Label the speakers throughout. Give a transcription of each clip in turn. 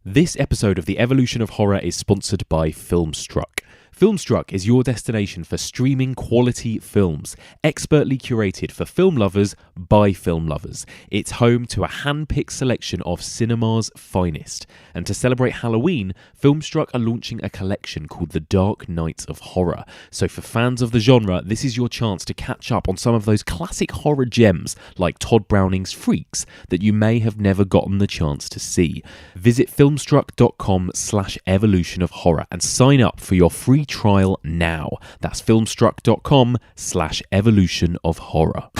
Speaker 1: This episode of The Evolution of Horror is sponsored by Filmstruck. Filmstruck is your destination for streaming quality films, expertly curated for film lovers by film lovers. It's home to a hand-picked selection of cinema's finest. And to celebrate Halloween, Filmstruck are launching a collection called The Dark Nights of Horror. So for fans of the genre, this is your chance to catch up on some of those classic horror gems like Todd Browning's Freaks that you may have never gotten the chance to see. Visit filmstruck.com/evolution of horror and sign up for your free trial now. That's filmstruck.com/evolution of horror.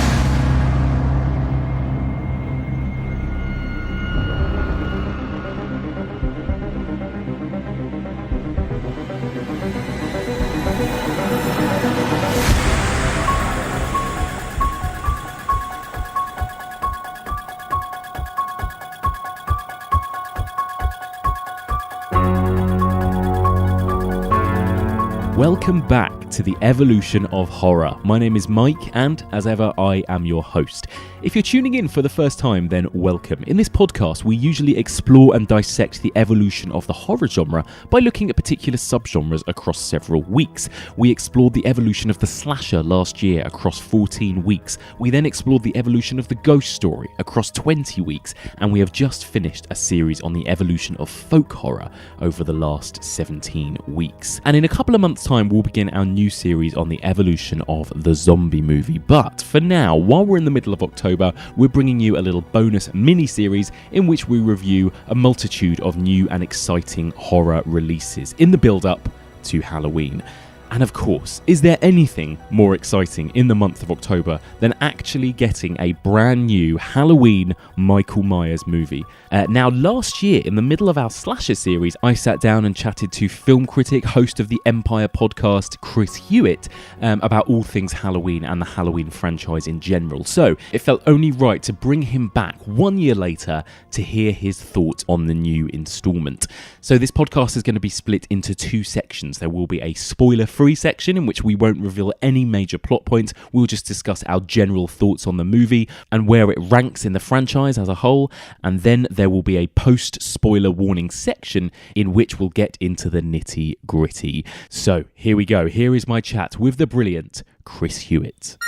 Speaker 1: Welcome back to the Evolution of Horror. My name is Mike, and as ever, I am your host. If you're tuning in for the first time, then welcome. In this podcast, we usually explore and dissect the evolution of the horror genre by looking at particular subgenres across several weeks. We explored the evolution of the slasher last year across 14 weeks. We then explored the evolution of the ghost story across 20 weeks, and we have just finished a series on the evolution of folk horror over the last 17 weeks. And in a couple of months' time, we'll begin our new series on the evolution of the zombie movie. But for now, while we're in the middle of October, we're bringing you a little bonus mini-series in which we review a multitude of new and exciting horror releases in the build-up to Halloween. And of course, is there anything more exciting in the month of October than actually getting a brand new Halloween Michael Myers movie? Now, last year, in the middle of our slasher series, I sat down and chatted to film critic, host of the Empire podcast, Chris Hewitt, about all things Halloween and the Halloween franchise in general. So it felt only right to bring him back 1 year later to hear his thoughts on the new instalment. So this podcast is going to be split into two sections. There will be a spoiler-free section in which we won't reveal any major plot points. We'll just discuss our general thoughts on the movie and where it ranks in the franchise as a whole. And then there will be a post-spoiler warning section in which we'll get into the nitty-gritty. So here we go. Here is my chat with the brilliant Chris Hewitt.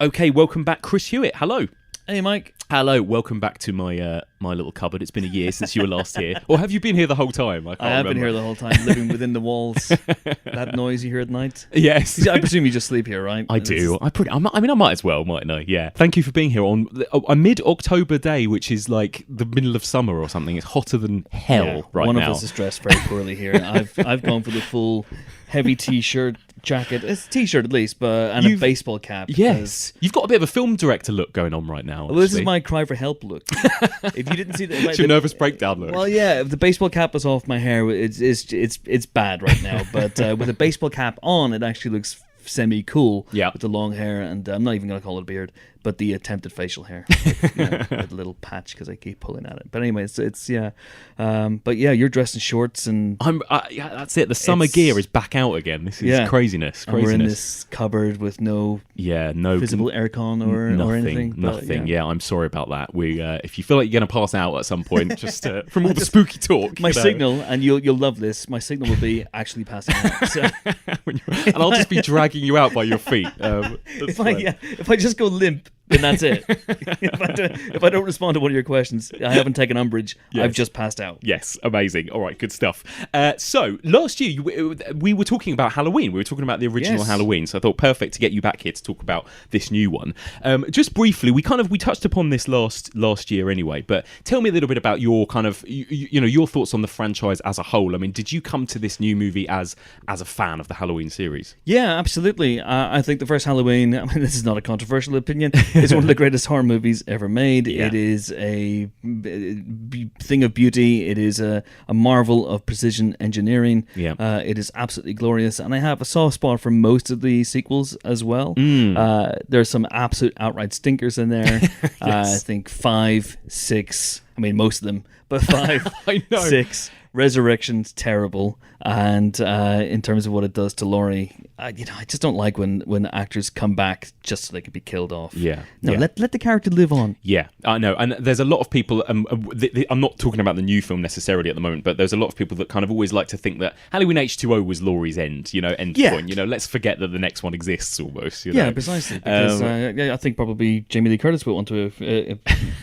Speaker 1: Okay, welcome back, Chris Hewitt. Hello.
Speaker 2: Hey, Mike.
Speaker 1: Hello, welcome back to my my little cupboard. It's been a year since you were last here. Or have you been here the whole time?
Speaker 2: I have been here the whole time, living within the walls. That noise you hear at night?
Speaker 1: Yes.
Speaker 2: I presume you just sleep here, right?
Speaker 1: I do. I might as well, mightn't I? Yeah. Thank you for being here on a mid-October day, which is like the middle of summer or something. It's hotter than hell right now.
Speaker 2: One of us is dressed very poorly here. I've gone for the full heavy t-shirt, jacket. It's a t-shirt at least, and a baseball cap.
Speaker 1: Yes. You've got a bit of a film director look going on right now.
Speaker 2: Well, this is my cry for help look. If you didn't see that,
Speaker 1: it's your nervous breakdown look.
Speaker 2: Well, yeah. If the baseball cap was off my hair, it's bad right now. But with a baseball cap on, it actually looks semi-cool.
Speaker 1: Yeah.
Speaker 2: With the long hair, and I'm not even going to call it a beard, but the attempted facial hair, with a little patch because I keep pulling at it. But anyway, it's yeah. But yeah, you're dressed in shorts and
Speaker 1: yeah, that's it. The summer gear is back out again. This is craziness.
Speaker 2: And we're in this cupboard with no visible aircon or anything.
Speaker 1: Nothing. Yeah, I'm sorry about that. We if you feel like you're going to pass out at some point, just from all the spooky talk.
Speaker 2: My signal, and you'll love this. My signal will be actually passing out. So.
Speaker 1: And I'll just be dragging you out by your feet.
Speaker 2: If I just go limp, then that's it. If I don't respond to one of your questions, I haven't taken umbrage. Yes. I've just passed out.
Speaker 1: Yes, amazing. All right, good stuff. So last year we were talking about Halloween. We were talking about the original Halloween. So I thought perfect to get you back here to talk about this new one. Just briefly, we touched upon this last year anyway. But tell me a little bit about your kind of your thoughts on the franchise as a whole. I mean, did you come to this new movie as a fan of the Halloween series?
Speaker 2: Yeah, absolutely. I think the first Halloween. I mean, this is not a controversial opinion. It's one of the greatest horror movies ever made. Yeah. It is a thing of beauty. It is a marvel of precision engineering. Yeah. It is absolutely glorious. And I have a soft spot for most of the sequels as well. There's some absolute outright stinkers in there. Yes. I think 5, 6, I mean most of them, but 5, 6, Resurrection's terrible, and in terms of what it does to Laurie, I just don't like when actors come back just so they can be killed off. Let the character live on.
Speaker 1: Yeah, I know, and there's a lot of people. I'm not talking about the new film necessarily at the moment, but there's a lot of people that kind of always like to think that Halloween H2O was Laurie's end point. Let's forget that the next one exists almost.
Speaker 2: Yeah, precisely. Because I think probably Jamie Lee Curtis will want to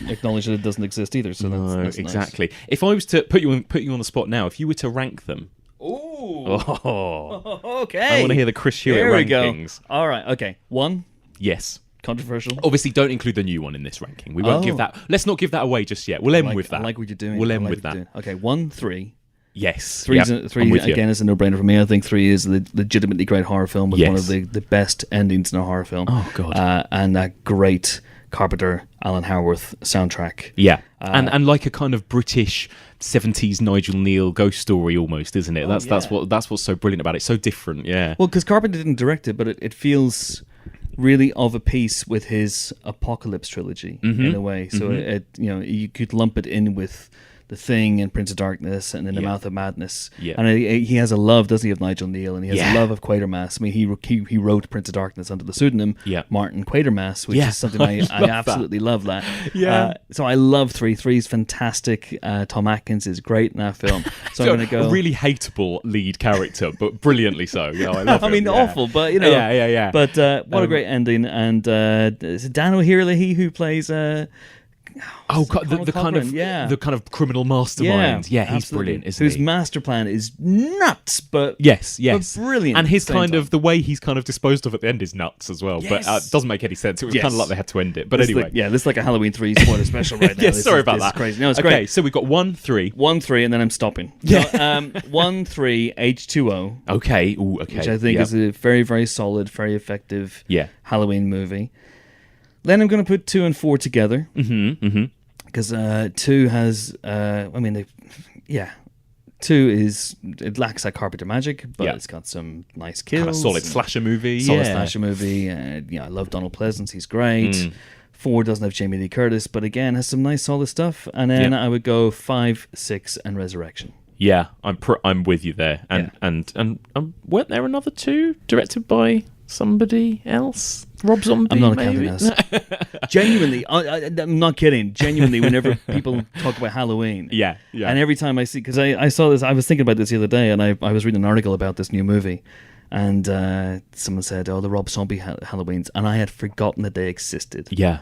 Speaker 2: acknowledge that it doesn't exist either. So that's
Speaker 1: exactly. Nice. If I was to put you on the spot now, if you were to rank them.
Speaker 2: Okay.
Speaker 1: I want to hear the Chris Hewitt rankings.
Speaker 2: Go. All right. Okay. 1.
Speaker 1: Yes.
Speaker 2: Controversial.
Speaker 1: Obviously, don't include the new one in this ranking. We won't give that. Let's not give that away just yet. We'll end with that.
Speaker 2: I like what you're doing.
Speaker 1: We'll end with that.
Speaker 2: Okay. 1, 3.
Speaker 1: Yes.
Speaker 2: 3 again is a no-brainer for me. I think 3 is a legitimately great horror film with one of the best endings in a horror film.
Speaker 1: Oh God.
Speaker 2: And that great Carpenter Alan Howarth soundtrack.
Speaker 1: Yeah. And like a kind of British 70s Nigel Neal ghost story almost, isn't it? That's what's so brilliant about it. It's so different, yeah.
Speaker 2: Well, because Carpenter didn't direct it, but it feels really of a piece with his Apocalypse trilogy in a way. So you could lump it in with The Thing and Prince of Darkness and In the Mouth of Madness. Yeah. And he has a love, doesn't he, of Nigel Neal, and he has a love of Quatermass. I mean, he wrote Prince of Darkness under the pseudonym Martin Quatermass, which is something I absolutely love that. Yeah. So I love 3. 3 is fantastic. Tom Atkins is great in that film. So I'm going to go...
Speaker 1: A really hateable lead character, but brilliantly so. I love him.
Speaker 2: I mean, awful, but
Speaker 1: Yeah.
Speaker 2: But what a great ending. And is it Dan O'Herlihy who plays...
Speaker 1: the kind of criminal mastermind. Yeah, he's brilliant, isn't he?
Speaker 2: Whose master plan is nuts, but
Speaker 1: yes,
Speaker 2: but brilliant.
Speaker 1: And his kind of the way he's kind of disposed of at the end is nuts as well. Yes. But it doesn't make any sense. It was kind of like they had to end it. But anyway,
Speaker 2: this is like a Halloween 3 spoiler special right now.
Speaker 1: Sorry about that.
Speaker 2: Is crazy. No, it's
Speaker 1: great.
Speaker 2: Okay,
Speaker 1: so we've got 1, 3,
Speaker 2: 1, 3, and then I'm stopping.
Speaker 1: Yeah.
Speaker 2: 1, 3, H2O.
Speaker 1: Okay. Okay.
Speaker 2: Which I think is a very, very solid, very effective Halloween movie. Then I'm going to put 2 and 4 together. Because 2 has, 2 it lacks that Carpenter magic, but it's got some nice kills.
Speaker 1: Kind of solid slasher movie.
Speaker 2: I love Donald Pleasance, he's great. 4 doesn't have Jamie Lee Curtis, but again, has some nice solid stuff. And then I would go 5, 6, and Resurrection.
Speaker 1: Yeah, I'm with you there. And weren't there another 2 directed by somebody else? Rob Zombie?
Speaker 2: I'm not counting this. Genuinely, I'm not kidding. Genuinely, whenever people talk about Halloween, and every time I see, because I saw this, I was thinking about this the other day, and I was reading an article about this new movie, and someone said, "Oh, the Rob Zombie Halloweens," and I had forgotten that they existed. Yeah.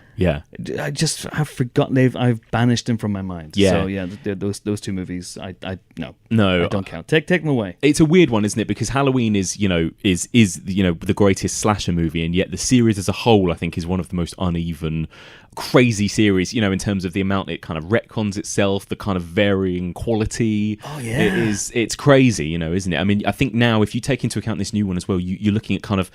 Speaker 2: I just have forgotten. I've banished them from my mind. Yeah. So those 2 movies, I don't count. Take them away.
Speaker 1: It's a weird one, isn't it? Because Halloween is the greatest slasher movie, and yet the series as a whole, I think, is one of the most uneven, crazy series. In terms of the amount it kind of retcons itself, the kind of varying quality.
Speaker 2: Oh yeah.
Speaker 1: It's crazy, isn't it? I mean, I think now if you take into account this new one as well, you're looking at kind of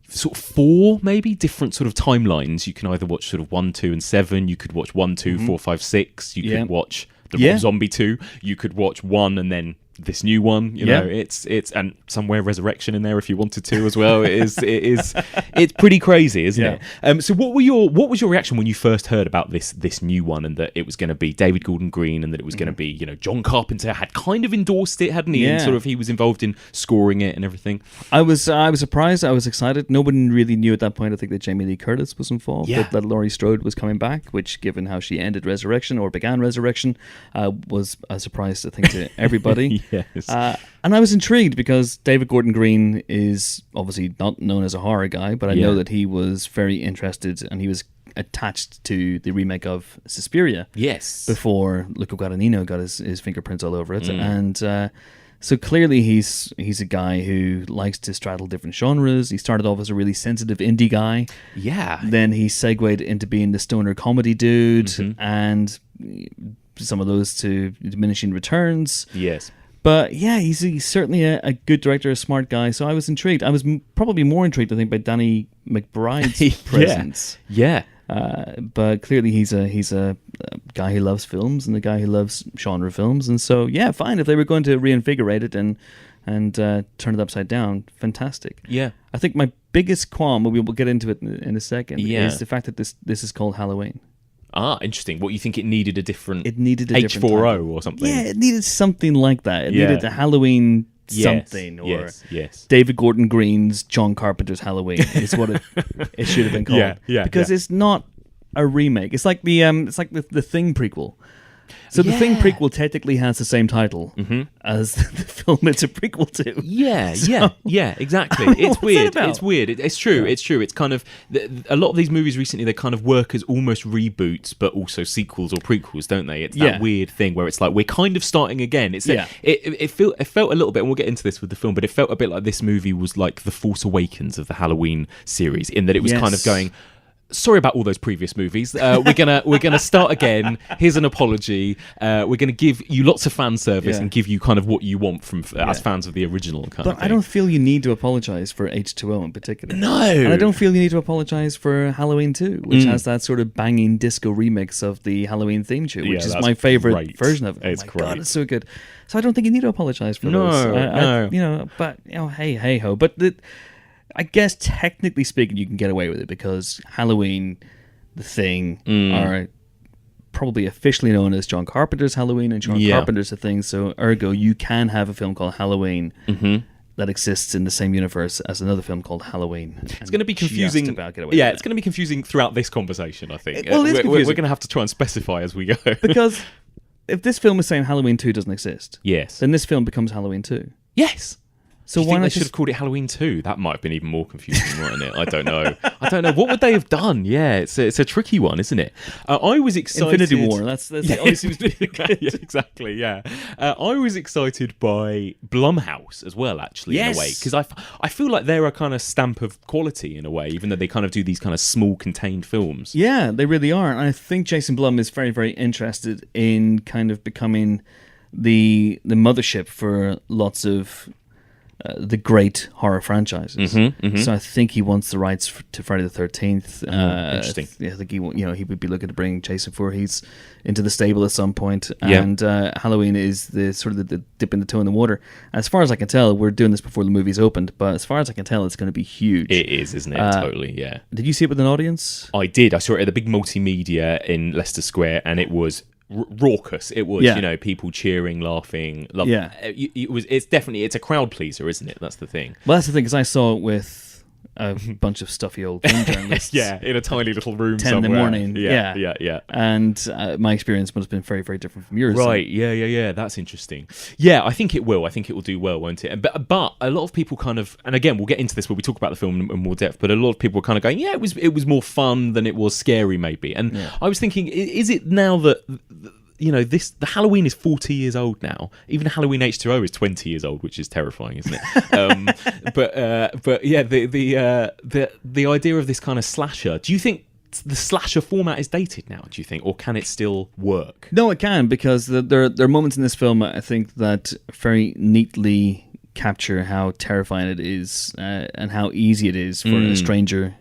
Speaker 1: sort of 4 maybe different sort of timelines. You can either watch sort of 1, 2, and 7. You could watch 1, 2, 4, 5, 6. You could watch the Rob Zombie 2. You could watch 1 and then this new one. It's and somewhere Resurrection in there if you wanted to as well. It's pretty crazy, isn't it? So what was your reaction when you first heard about this new one, and that it was going to be David Gordon Green, and that it was going to be John Carpenter had kind of endorsed it, hadn't he? And sort of he was involved in scoring it and everything.
Speaker 2: I was surprised. I was excited. Nobody really knew at that point, I think, that Jamie Lee Curtis was involved. That Laurie Strode was coming back, which, given how she ended Resurrection or began Resurrection, was a surprise, I think, to everybody.
Speaker 1: Yes.
Speaker 2: And I was intrigued because David Gordon Green is obviously not known as a horror guy, but I know that he was very interested, and he was attached to the remake of Suspiria.
Speaker 1: Yes.
Speaker 2: Before Luca Guadagnino got his fingerprints all over it. And so clearly he's a guy who likes to straddle different genres. He started off as a really sensitive indie guy. Yeah. Then he segued into being the stoner comedy dude, and some of those to diminishing returns. Yes. But he's certainly a good director, a smart guy. So I was intrigued. I was probably more intrigued, I think, by Danny McBride's presence. Yeah. But clearly he's a guy who loves films and a guy who loves genre films. And so, fine. If they were going to reinvigorate it and turn it upside down, fantastic. Yeah. I think my biggest qualm, but we will get into it in a second, is the fact that this is called Halloween.
Speaker 1: Interesting. What, you think it needed a different...
Speaker 2: It needed a
Speaker 1: H4O
Speaker 2: different title.
Speaker 1: or something?
Speaker 2: Yeah, it needed something like that. It needed a Halloween something, or David Gordon Green's John Carpenter's Halloween is what it should have been called. Because it's not a remake. It's like the Thing prequel. So the Thing prequel technically has the same title as the film it's a prequel to.
Speaker 1: Yeah, exactly. It's weird. It's weird. It's true. It's true. It's kind of a lot of these movies recently. They kind of work as almost reboots, but also sequels or prequels, don't they? It's that weird thing where it's like we're kind of starting again. It felt a little bit, and we'll get into this with the film, but it felt a bit like this movie was like the Force Awakens of the Halloween series, in that it was kind of going, sorry about all those previous movies. We're gonna start again. Here's an apology. We're gonna give you lots of fan service and give you kind of what you want from as fans of the original.
Speaker 2: But I don't feel you need to apologize for H2O in particular.
Speaker 1: No,
Speaker 2: and I don't feel you need to apologize for Halloween 2, which has that sort of banging disco remix of the Halloween theme tune, which is my favorite version of it.
Speaker 1: It's great.
Speaker 2: God, it's so good. So I don't think you need to apologize for those.
Speaker 1: No.
Speaker 2: But hey ho. But I guess technically speaking, you can get away with it because Halloween, The Thing, are probably officially known as John Carpenter's Halloween, and John Carpenter's The Thing. So ergo, you can have a film called Halloween that exists in the same universe as another film called Halloween.
Speaker 1: It's going to be confusing. It's going to be confusing throughout this conversation, I think. We're going to have to try and specify as we go.
Speaker 2: Because if this film is saying Halloween 2 doesn't exist,
Speaker 1: yes,
Speaker 2: then this film becomes Halloween 2.
Speaker 1: Yes.
Speaker 2: So
Speaker 1: why not? They should have called it Halloween 2. That might have been even more confusing, mightn't it? I don't know. What would they have done? Yeah, it's a tricky one, isn't it? I was excited.
Speaker 2: Infinity War. That's always seems to be
Speaker 1: exactly. Yeah, I was excited by Blumhouse as well, actually, in a way, because I feel like they're a kind of stamp of quality in a way, even though they kind of do these kind of small, contained films.
Speaker 2: Yeah, they really are. And I think Jason Blum is very, very interested in kind of becoming the mothership for lots of the great horror franchises. So I think he wants the rights to Friday the 13th.
Speaker 1: Interesting.
Speaker 2: I think he would be looking to bring Jason Voorhees into the stable at some point. And Halloween is the sort of the dipping the toe in the water. As far as I can tell, we're doing this before the movie's opened, but as far as I can tell, it's going to be huge.
Speaker 1: It is, isn't it? Totally, yeah.
Speaker 2: Did you see it with an audience?
Speaker 1: I did. I saw it at the big multimedia in Leicester Square, and it was raucous. It was, people cheering, laughing. It's a crowd pleaser, isn't it? That's the thing.
Speaker 2: Well, that's the thing, because I saw it with a bunch of stuffy old film journalists.
Speaker 1: In a tiny little room
Speaker 2: 10
Speaker 1: somewhere.
Speaker 2: in the morning.
Speaker 1: Yeah.
Speaker 2: And my experience must have been very, very different from yours.
Speaker 1: Right, yeah. That's interesting. Yeah, I think it will. I think it will do well, won't it? But a lot of people kind of, and again, we'll get into this when we talk about the film in more depth, but a lot of people were kind of going, it was more fun than it was scary, maybe. And I was thinking, is it now that... the Halloween is 40 years old now. Even Halloween H2O is 20 years old, which is terrifying, isn't it? But yeah, the idea of this kind of slasher. Do you think the slasher format is dated now? Do you think, or can it still work?
Speaker 2: No, it can, because there are moments in this film, I think, that very neatly capture how terrifying it is and how easy it is for a stranger.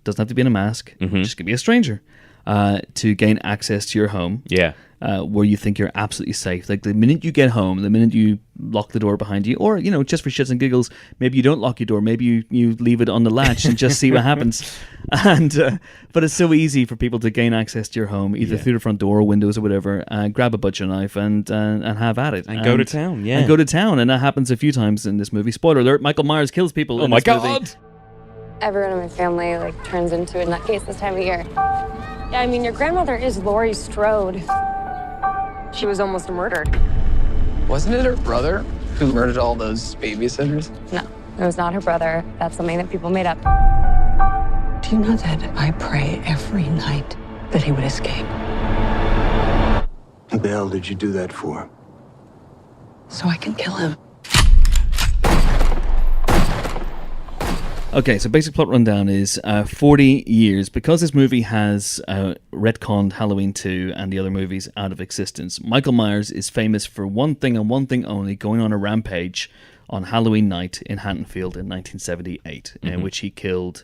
Speaker 2: Doesn't have to be in a mask. Just could be a stranger to gain access to your home.
Speaker 1: Yeah.
Speaker 2: Where you think you're absolutely safe. Like the minute you get home, the minute you lock the door behind you, or, just for shits and giggles, maybe you don't lock your door, maybe you leave it on the latch and just see what happens. And but it's so easy for people to gain access to your home, either through the front door or windows or whatever, grab a butcher knife and have at it.
Speaker 1: And go to town,
Speaker 2: And go to town. And that happens a few times in this movie. Spoiler alert, Michael Myers kills people in this movie.
Speaker 1: God!
Speaker 3: Everyone in my family turns into a nutcase this time of year. Yeah, I mean, your grandmother is Laurie Strode. She was almost murdered.
Speaker 4: Wasn't it her brother who murdered all those babysitters?
Speaker 3: No, it was not her brother. That's something that people made up.
Speaker 5: Do you know that I pray every night that he would escape?
Speaker 6: What the hell did you do that for?
Speaker 5: So I can kill him.
Speaker 2: Okay, so basic plot rundown is 40 years. Because this movie has retconned Halloween 2 and the other movies out of existence, Michael Myers is famous for one thing and one thing only, going on a rampage on Halloween night in Haddonfield in 1978, in which he killed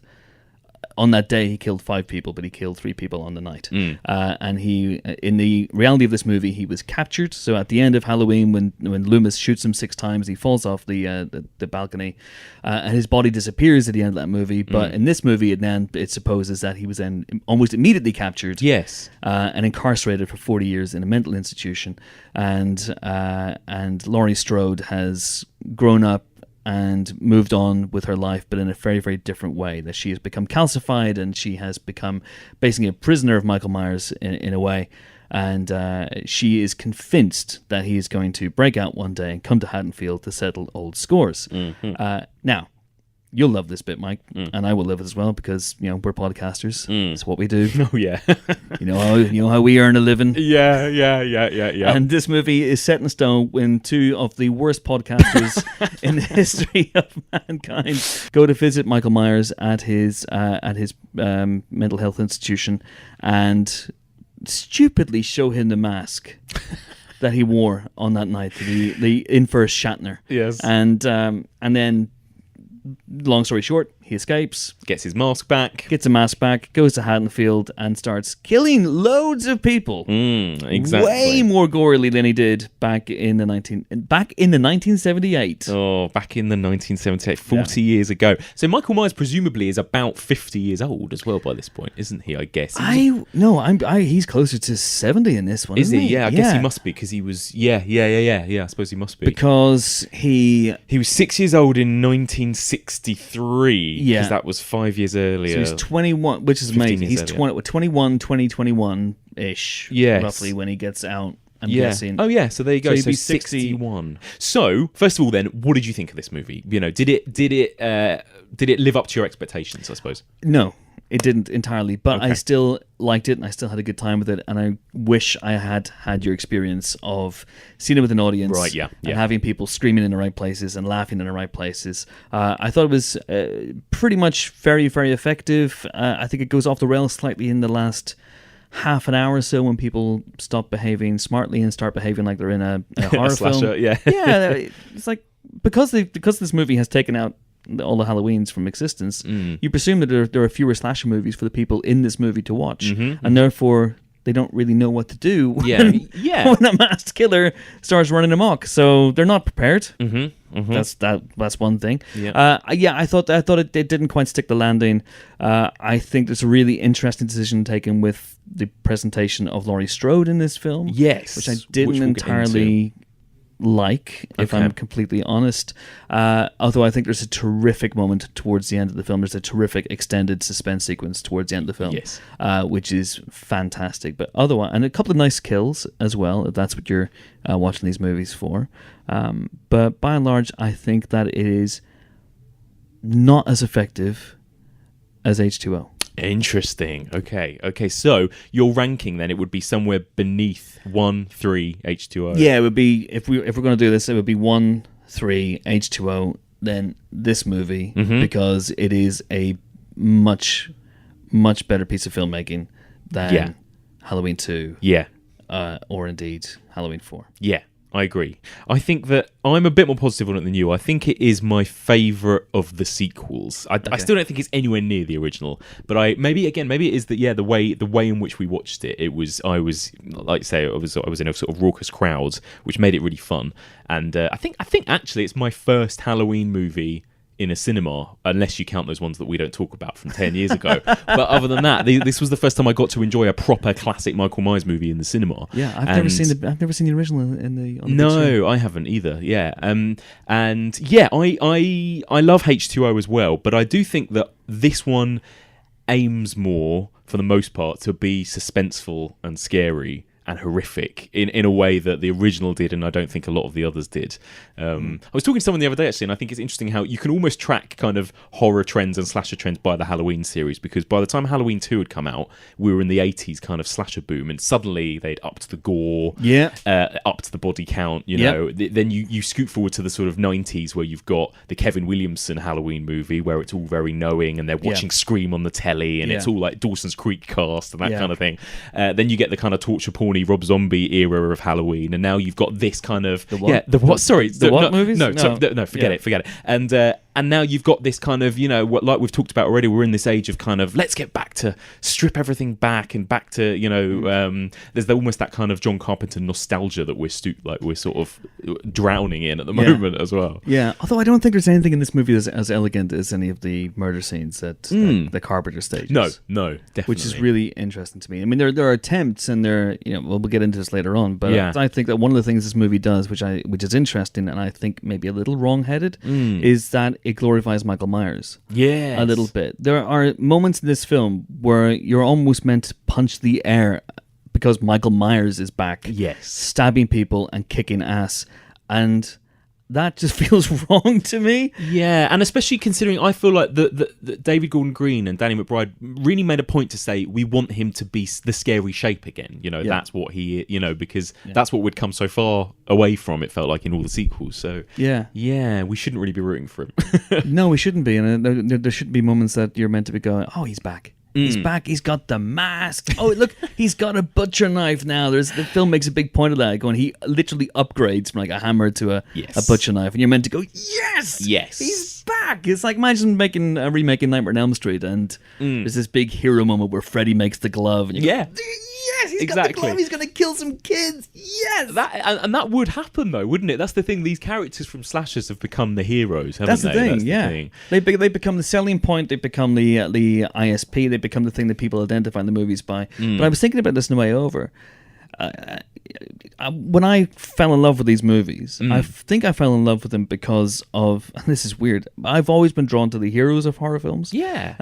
Speaker 2: on that day he killed 5 people, but he killed 3 people on the night. And he, in the reality of this movie, he was captured. So at the end of Halloween, when Loomis shoots him 6 times, he falls off the balcony, and his body disappears at the end of that movie. But in this movie, it supposes that he was then almost immediately captured.
Speaker 1: Yes.
Speaker 2: And incarcerated for 40 years in a mental institution. And Laurie Strode has grown up and moved on with her life, but in a very, very different way. That she has become calcified, and she has become basically a prisoner of Michael Myers in a way. And she is convinced that he is going to break out one day and come to Haddonfield to settle old scores. Now, you'll love this bit, Mike, and I will love it as well, because we're podcasters. It's what we do.
Speaker 1: Oh yeah.
Speaker 2: you know how we earn a living.
Speaker 1: Yeah.
Speaker 2: And this movie is set in stone when 2 of the worst podcasters in the history of mankind go to visit Michael Myers at his mental health institution and stupidly show him the mask that he wore on that night, the infamous Shatner.
Speaker 1: Yes.
Speaker 2: And then, long story short, he escapes,
Speaker 1: Gets his mask back.
Speaker 2: gets a mask back, goes to Haddonfield, and starts killing loads of people.
Speaker 1: Exactly.
Speaker 2: Way more gorily than he did back in the 1978.
Speaker 1: Oh, back in the 1978, 40 years ago. So Michael Myers presumably is about 50 years old as well by this point, isn't he? I guess.
Speaker 2: He's closer to 70 in this one.
Speaker 1: Is
Speaker 2: isn't
Speaker 1: he? Yeah, I guess he must be, because he was. Yeah. I suppose he must be,
Speaker 2: because he
Speaker 1: was 6 years old in 1963.
Speaker 2: Yeah.
Speaker 1: Because that was 5 years earlier.
Speaker 2: So he's 21, which is
Speaker 1: 15
Speaker 2: amazing.
Speaker 1: years
Speaker 2: He's
Speaker 1: earlier.
Speaker 2: 2021-ish,
Speaker 1: Yes.
Speaker 2: roughly, when he gets out. I'm
Speaker 1: Yeah.
Speaker 2: guessing.
Speaker 1: Oh yeah. So there you go.
Speaker 2: So he'd
Speaker 1: So
Speaker 2: be 60.
Speaker 1: 61. So first of all, then, what did you think of this movie? Did it live up to your expectations? I suppose.
Speaker 2: No, it didn't entirely, but
Speaker 1: Okay.
Speaker 2: I still liked it, and I still had a good time with it, and I wish I had your experience of seeing it with an audience,
Speaker 1: Right, yeah.
Speaker 2: and having people screaming in the right places and laughing in the right places. I thought it was pretty much very, very effective. I think it goes off the rails slightly in the last half an hour or so, when people stop behaving smartly and start behaving like they're in a horror
Speaker 1: slasher,
Speaker 2: film.
Speaker 1: yeah.
Speaker 2: Yeah, it's like, because this movie has taken out all the Halloweens from existence, you presume that there are fewer slasher movies for the people in this movie to watch, and therefore they don't really know what to do when a masked killer starts running amok. So they're not prepared. That's one thing. I thought it didn't quite stick the landing. I think there's a really interesting decision taken with the presentation of Laurie Strode in this film.
Speaker 1: Yes,
Speaker 2: which I didn't
Speaker 1: we'll get
Speaker 2: entirely like, if
Speaker 1: Okay.
Speaker 2: I'm completely honest. Although I think there's a terrific moment towards the end of the film. There's a terrific extended suspense sequence towards the end of the film,
Speaker 1: Yes.
Speaker 2: which is fantastic. But otherwise, and a couple of nice kills as well, if that's what you're watching these movies for. But by and large, I think that it is not as effective as H2O.
Speaker 1: Interesting. Okay. So your ranking then, it would be somewhere beneath 1, 3, H2O.
Speaker 2: Yeah, it would be, if we're going to do this, it would be 1, 3, H2O, then this movie, because it is a much, much better piece of filmmaking than Halloween 2.
Speaker 1: Yeah.
Speaker 2: Or indeed Halloween 4.
Speaker 1: Yeah. I agree. I think that I'm a bit more positive on it than you. I think it is my favourite of the sequels. I still don't think it's anywhere near the original, but maybe it is that the way in which we watched it. I was like you say, I was in a sort of raucous crowd, which made it really fun. And I think actually it's my first Halloween movie in a cinema, unless you count those ones that we don't talk about from 10 years ago. But other than that, this was the first time I got to enjoy a proper classic Michael Myers movie in the cinema.
Speaker 2: Yeah, I've never seen the original on the big screen.
Speaker 1: No, I haven't either. Yeah, and yeah, I love H2O as well, but I do think that this one aims more, for the most part, to be suspenseful and scary and horrific in a way that the original did, and I don't think a lot of the others did. I was talking to someone the other day, actually, and I think it's interesting how you can almost track kind of horror trends and slasher trends by the Halloween series, because by the time Halloween 2 had come out, we were in the 80s kind of slasher boom, and suddenly they'd upped the gore, upped the body count, you know. Then you scoot forward to the sort of 90s, where you've got the Kevin Williamson Halloween movie, where it's all very knowing, and they're watching Scream on the telly, and it's all like Dawson's Creek cast and that kind of thing. Then you get the kind of torture porny Rob Zombie era of Halloween, and now you've got this kind of
Speaker 2: movies?
Speaker 1: No, forget it. And And now you've got this kind of, what, like we've talked about already, we're in this age of kind of, let's get back to strip everything back and back to, there's almost that kind of John Carpenter nostalgia that we're sort of drowning in at the moment as well.
Speaker 2: Yeah, although I don't think there's anything in this movie as elegant as any of the murder scenes that the Carpenter stages.
Speaker 1: No, definitely.
Speaker 2: Which is really interesting to me. I mean, there are attempts, and we'll get into this later on, but I think that one of the things this movie does, which is interesting, and I think maybe a little wrong-headed, is that it glorifies Michael Myers.
Speaker 1: Yes.
Speaker 2: A little bit. There are moments in this film where you're almost meant to punch the air because Michael Myers is back.
Speaker 1: Yes.
Speaker 2: Stabbing people and kicking ass. And that just feels wrong to me.
Speaker 1: Yeah, and especially considering I feel like the David Gordon Green and Danny McBride really made a point to say we want him to be the scary shape again. That's what he, because that's what we'd come so far away from, it felt like, in all the sequels. So yeah, we shouldn't really be rooting for him.
Speaker 2: No, we shouldn't be. And there should be moments that you're meant to be going, oh, he's back. He's back. He's got the mask. Oh, look, he's got a butcher knife now. The film makes a big point of that, going, he literally upgrades from like a hammer to a butcher knife, and you're meant to go, yes, he's back. It's like, imagine remaking Nightmare on Elm Street, and there's this big hero moment where Freddy makes the glove, and you go, yes, he's got the glove. He's going to kill some kids. Yes,
Speaker 1: that would happen though, wouldn't it? That's the thing. These characters from slashers have become the heroes. Haven't
Speaker 2: That's
Speaker 1: they?
Speaker 2: The thing.
Speaker 1: That's
Speaker 2: yeah,
Speaker 1: the thing.
Speaker 2: They become the selling point. They become the ISP. They become the thing that people identify in the movies by. But I was thinking about this on the way over. When I fell in love with these movies, I think I fell in love with them because of, and this is weird, I've always been drawn to the heroes of horror films.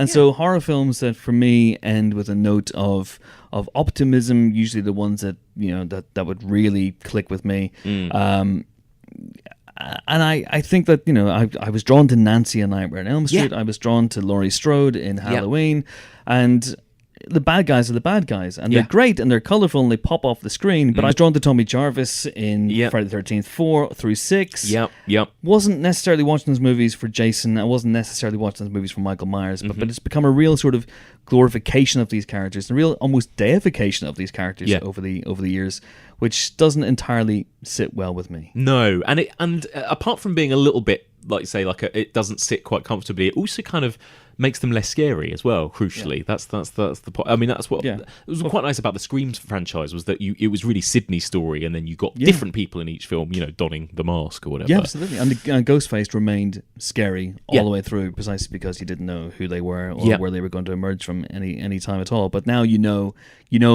Speaker 2: So horror films that for me end with a note of optimism, usually the ones that that would really click with me. And I think that, I was drawn to Nancy in Nightmare on Elm Street. I was drawn to Laurie Strode in Halloween. And the bad guys are the bad guys. And they're great and they're colourful and they pop off the screen. But I was drawn to Tommy Jarvis in Friday the 13th 4 through 6. Wasn't necessarily watching those movies for Jason. I wasn't necessarily watching those movies for Michael Myers. But it's become a real sort of glorification of these characters. A real almost deification of these characters over the years, which doesn't entirely sit well with me.
Speaker 1: No, and apart from being a little bit, like say, it doesn't sit quite comfortably, it also kind of makes them less scary as well. Crucially, that's the point. I mean, that's what it was quite nice about the Scream franchise, was that it was really Sydney's story, and then you got different people in each film, donning the mask or whatever.
Speaker 2: Yeah, absolutely. And Ghostface remained scary all the way through, precisely because you didn't know who they were or where they were going to emerge from any time at all. But now you know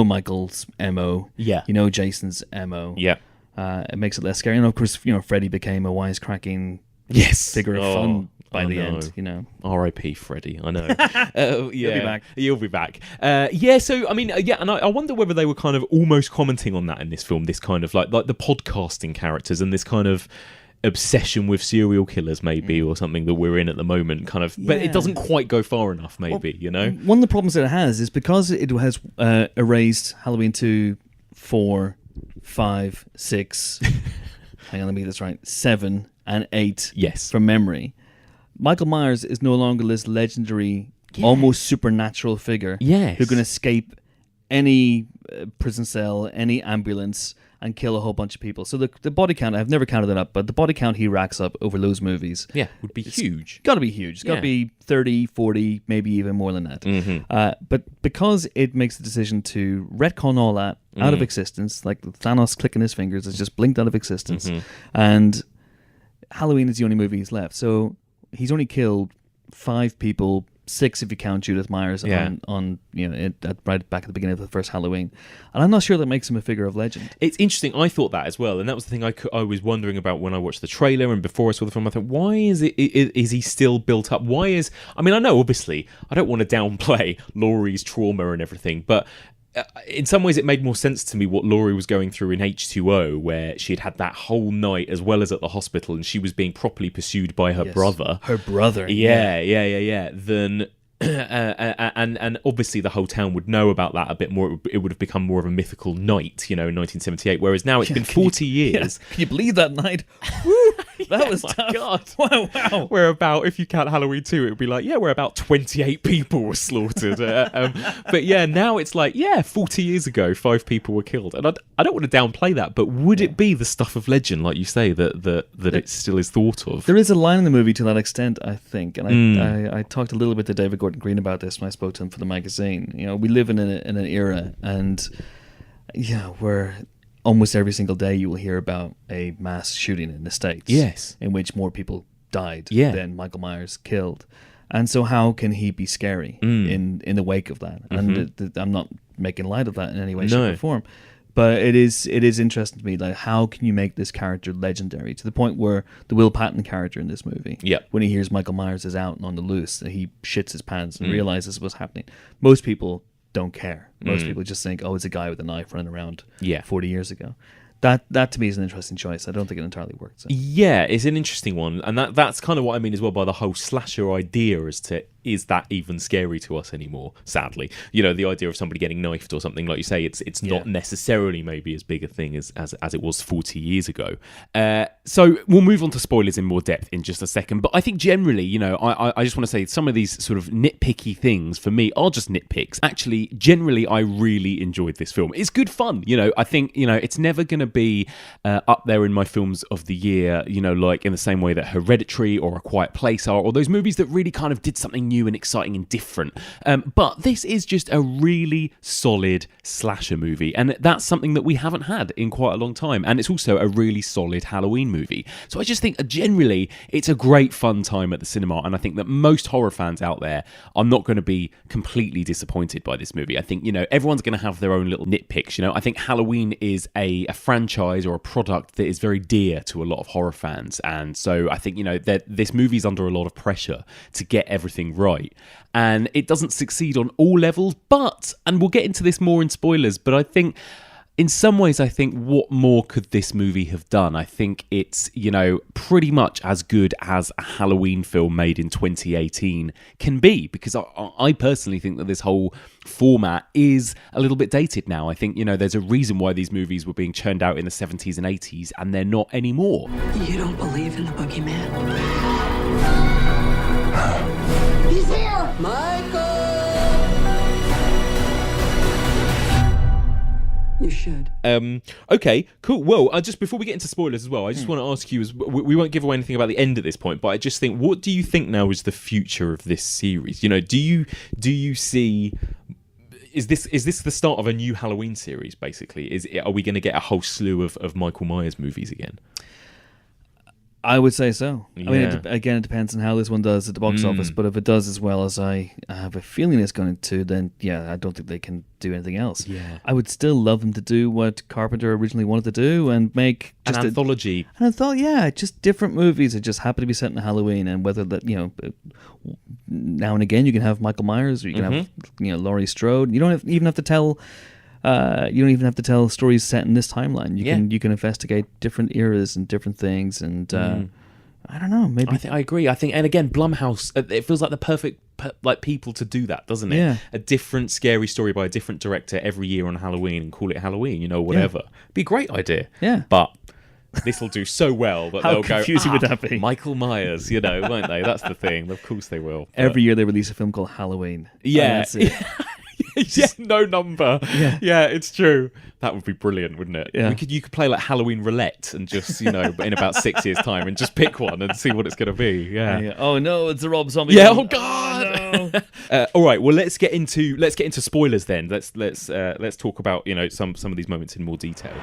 Speaker 2: Michael's MO.
Speaker 1: Yeah.
Speaker 2: You know Jason's MO.
Speaker 1: Yeah.
Speaker 2: It makes it less scary. And of course, Freddy became a wisecracking figure of fun by the end,
Speaker 1: R.I.P. Freddy, I know. You'll be back. So, I mean, and I wonder whether they were kind of almost commenting on that in this film, this kind of like the podcasting characters and this kind of obsession with serial killers maybe, or something that we're in at the moment, kind of, but it doesn't quite go far enough maybe,
Speaker 2: One of the problems that it has is because it has erased Halloween 2, 4, 5, 6, hang on, let me get this right, 7 and 8 from memory. Michael Myers is no longer this legendary, almost supernatural figure who can escape any prison cell, any ambulance, and kill a whole bunch of people. So the body count, I've never counted it up, but the body count he racks up over those movies
Speaker 1: would be huge.
Speaker 2: Got to be huge. It's got to be 30, 40, maybe even more than that. But because it makes the decision to retcon all that out of existence, like Thanos clicking his fingers, it's just blinked out of existence, and Halloween is the only movie he's left. So he's only killed 5 people, 6 if you count Judith Myers on right back at the beginning of the first Halloween, and I'm not sure that makes him a figure of legend.
Speaker 1: It's interesting. I thought that as well, and that was the thing I was wondering about when I watched the trailer and before I saw the film. I thought, why is he still built up? I mean, I know obviously I don't want to downplay Laurie's trauma and everything, but in some ways it made more sense to me what Laurie was going through in H2O, where she had that whole night as well as at the hospital, and she was being properly pursued by her brother. Then and obviously the whole town would know about that a bit more. It would have become more of a mythical night, in 1978, whereas now it's been 40 years.
Speaker 2: Can you believe that night? That was
Speaker 1: my
Speaker 2: tough.
Speaker 1: God.
Speaker 2: Wow.
Speaker 1: We're about, if you count Halloween 2, it would be like, we're about 28 people were slaughtered. But now it's like, 40 years ago, 5 people were killed. And I don't want to downplay that, but would it be the stuff of legend, like you say, that it still is thought of?
Speaker 2: There is a line in the movie to that extent, I think. And I talked a little bit to David Gordon Green about this when I spoke to him for the magazine. We live in an era, and where almost every single day you will hear about a mass shooting in the States.
Speaker 1: Yes.
Speaker 2: In which more people died
Speaker 1: Yeah.
Speaker 2: than Michael Myers killed. And so how can he be scary in the wake of that? And I'm not making light of that in any way, shape, or form. But it is interesting to me, like, how can you make this character legendary to the point where the Will Patton character in this movie, when he hears Michael Myers is out and on the loose, he shits his pants and realizes what's happening. Most people don't care. Most people just think, oh, it's a guy with a knife running around 40 years ago. That to me is an interesting choice. I don't think it entirely worked. So.
Speaker 1: Yeah, it's an interesting one. And that's kind of what I mean as well by the whole slasher idea as to, is that even scary to us anymore, sadly? The idea of somebody getting knifed or something, like you say, it's not necessarily maybe as big a thing as it was 40 years ago. So we'll move on to spoilers in more depth in just a second. But I think generally, I just want to say some of these sort of nitpicky things for me are just nitpicks. Actually, generally, I really enjoyed this film. It's good fun. I think, it's never going to be up there in my films of the year, like in the same way that Hereditary or A Quiet Place are, or those movies that really kind of did something new and exciting and different. But this is just a really solid slasher movie, and that's something that we haven't had in quite a long time. And it's also a really solid Halloween movie. So I just think generally it's a great fun time at the cinema, and I think that most horror fans out there are not going to be completely disappointed by this movie. I think, everyone's going to have their own little nitpicks. I think Halloween is a franchise or a product that is very dear to a lot of horror fans, and so I think, that this movie's under a lot of pressure to get everything right, and it doesn't succeed on all levels, and we'll get into this more in spoilers, but I think in some ways, what more could this movie have done? I think it's, pretty much as good as a Halloween film made in 2018 can be, because I personally think that this whole format is a little bit dated now. I think, there's a reason why these movies were being churned out in the 70s and 80s, and they're not anymore.
Speaker 5: You don't believe in the boogeyman? He's here! Michael! You should.
Speaker 1: Okay, cool. Well, just before we get into spoilers as well, I just want to ask you, we won't give away anything about the end at this point, but I just think, what do you think now is the future of this series? Do you see... Is this the start of a new Halloween series, basically? Are we going to get a whole slew of Michael Myers movies again?
Speaker 2: I would say so.
Speaker 1: Yeah.
Speaker 2: I mean, it depends on how this one does at the box office, but if it does as well as I have a feeling it's going to, then I don't think they can do anything else.
Speaker 1: Yeah.
Speaker 2: I would still love them to do what Carpenter originally wanted to do and make just
Speaker 1: an anthology.
Speaker 2: And I thought, just different movies that just happen to be set in Halloween, and whether that, now and again you can have Michael Myers, or you can have, Laurie Strode. You don't even have to tell... you don't even have to tell stories set in this timeline. You can investigate different eras and different things, and I don't know. Maybe
Speaker 1: I agree. And again, Blumhouse. It feels like the perfect people to do that, doesn't it?
Speaker 2: Yeah.
Speaker 1: A different scary story by a different director every year on Halloween, and call it Halloween. Whatever. Be a great idea.
Speaker 2: Yeah.
Speaker 1: But this will do so well that
Speaker 2: How
Speaker 1: they'll
Speaker 2: confusing would that be?
Speaker 1: Michael Myers, won't they? That's the thing. Of course they will.
Speaker 2: Every year they release a film called Halloween.
Speaker 1: Yeah.
Speaker 2: That's it.
Speaker 1: No number. Yeah, it's true. That would be brilliant, wouldn't it?
Speaker 2: Yeah.
Speaker 1: You could play like Halloween roulette and just, in about 6 years' time, and just pick one and see what it's going to be. Yeah.
Speaker 2: Oh no, it's a Rob Zombie.
Speaker 1: Yeah.
Speaker 2: one.
Speaker 1: Oh God.
Speaker 2: No.
Speaker 1: All right. Well, let's get into spoilers then. Let's talk about some of these moments in more detail.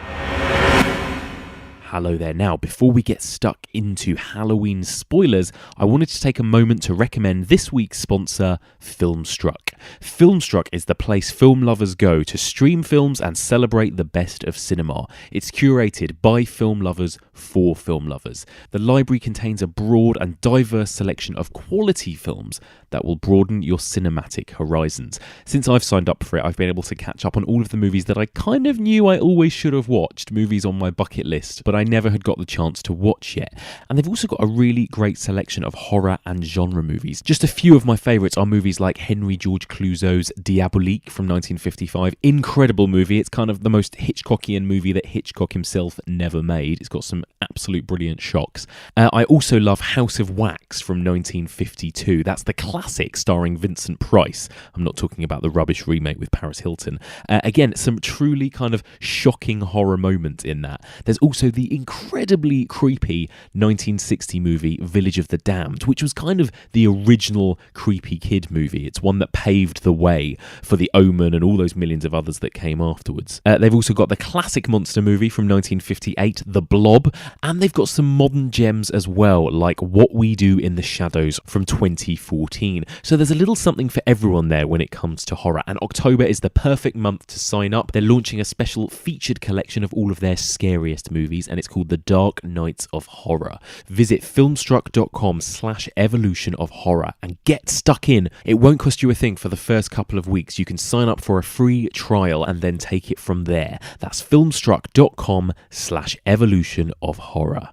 Speaker 1: Hello there. Now, before we get stuck into Halloween spoilers, I wanted to take a moment to recommend this week's sponsor, Filmstruck. Filmstruck is the place film lovers go to stream films and celebrate the best of cinema. It's curated by film lovers for film lovers. The library contains a broad and diverse selection of quality films that will broaden your cinematic horizons. Since I've signed up for it, I've been able to catch up on all of the movies that I kind of knew I always should have watched, movies on my bucket list, but I never had got the chance to watch yet. And they've also got a really great selection of horror and genre movies. Just a few of my favourites are movies like Henry George Clouzot's Diabolique from 1955. Incredible movie. It's kind of the most Hitchcockian movie that Hitchcock himself never made. It's got some absolute brilliant shocks. I also love House of Wax from 1952. That's the classic starring Vincent Price. I'm not talking about the rubbish remake with Paris Hilton. Again, some truly kind of shocking horror moments in that. There's also the incredibly creepy 1960 movie Village of the Damned, which was kind of the original creepy kid movie. It's one that paved the way for The Omen and all those millions of others that came afterwards. They've also got the classic monster movie from 1958, The Blob, and they've got some modern gems as well, like What We Do in the Shadows from 2014. So there's a little something for everyone there when it comes to horror, and October is the perfect month to sign up. They're launching a special featured collection of all of their scariest movies, and it's called The Dark Nights of Horror. Visit filmstruck.com/evolution of horror and get stuck in. It won't cost you a thing for the first couple of weeks. You can sign up for a free trial and then take it from there. That's filmstruck.com/evolution of horror.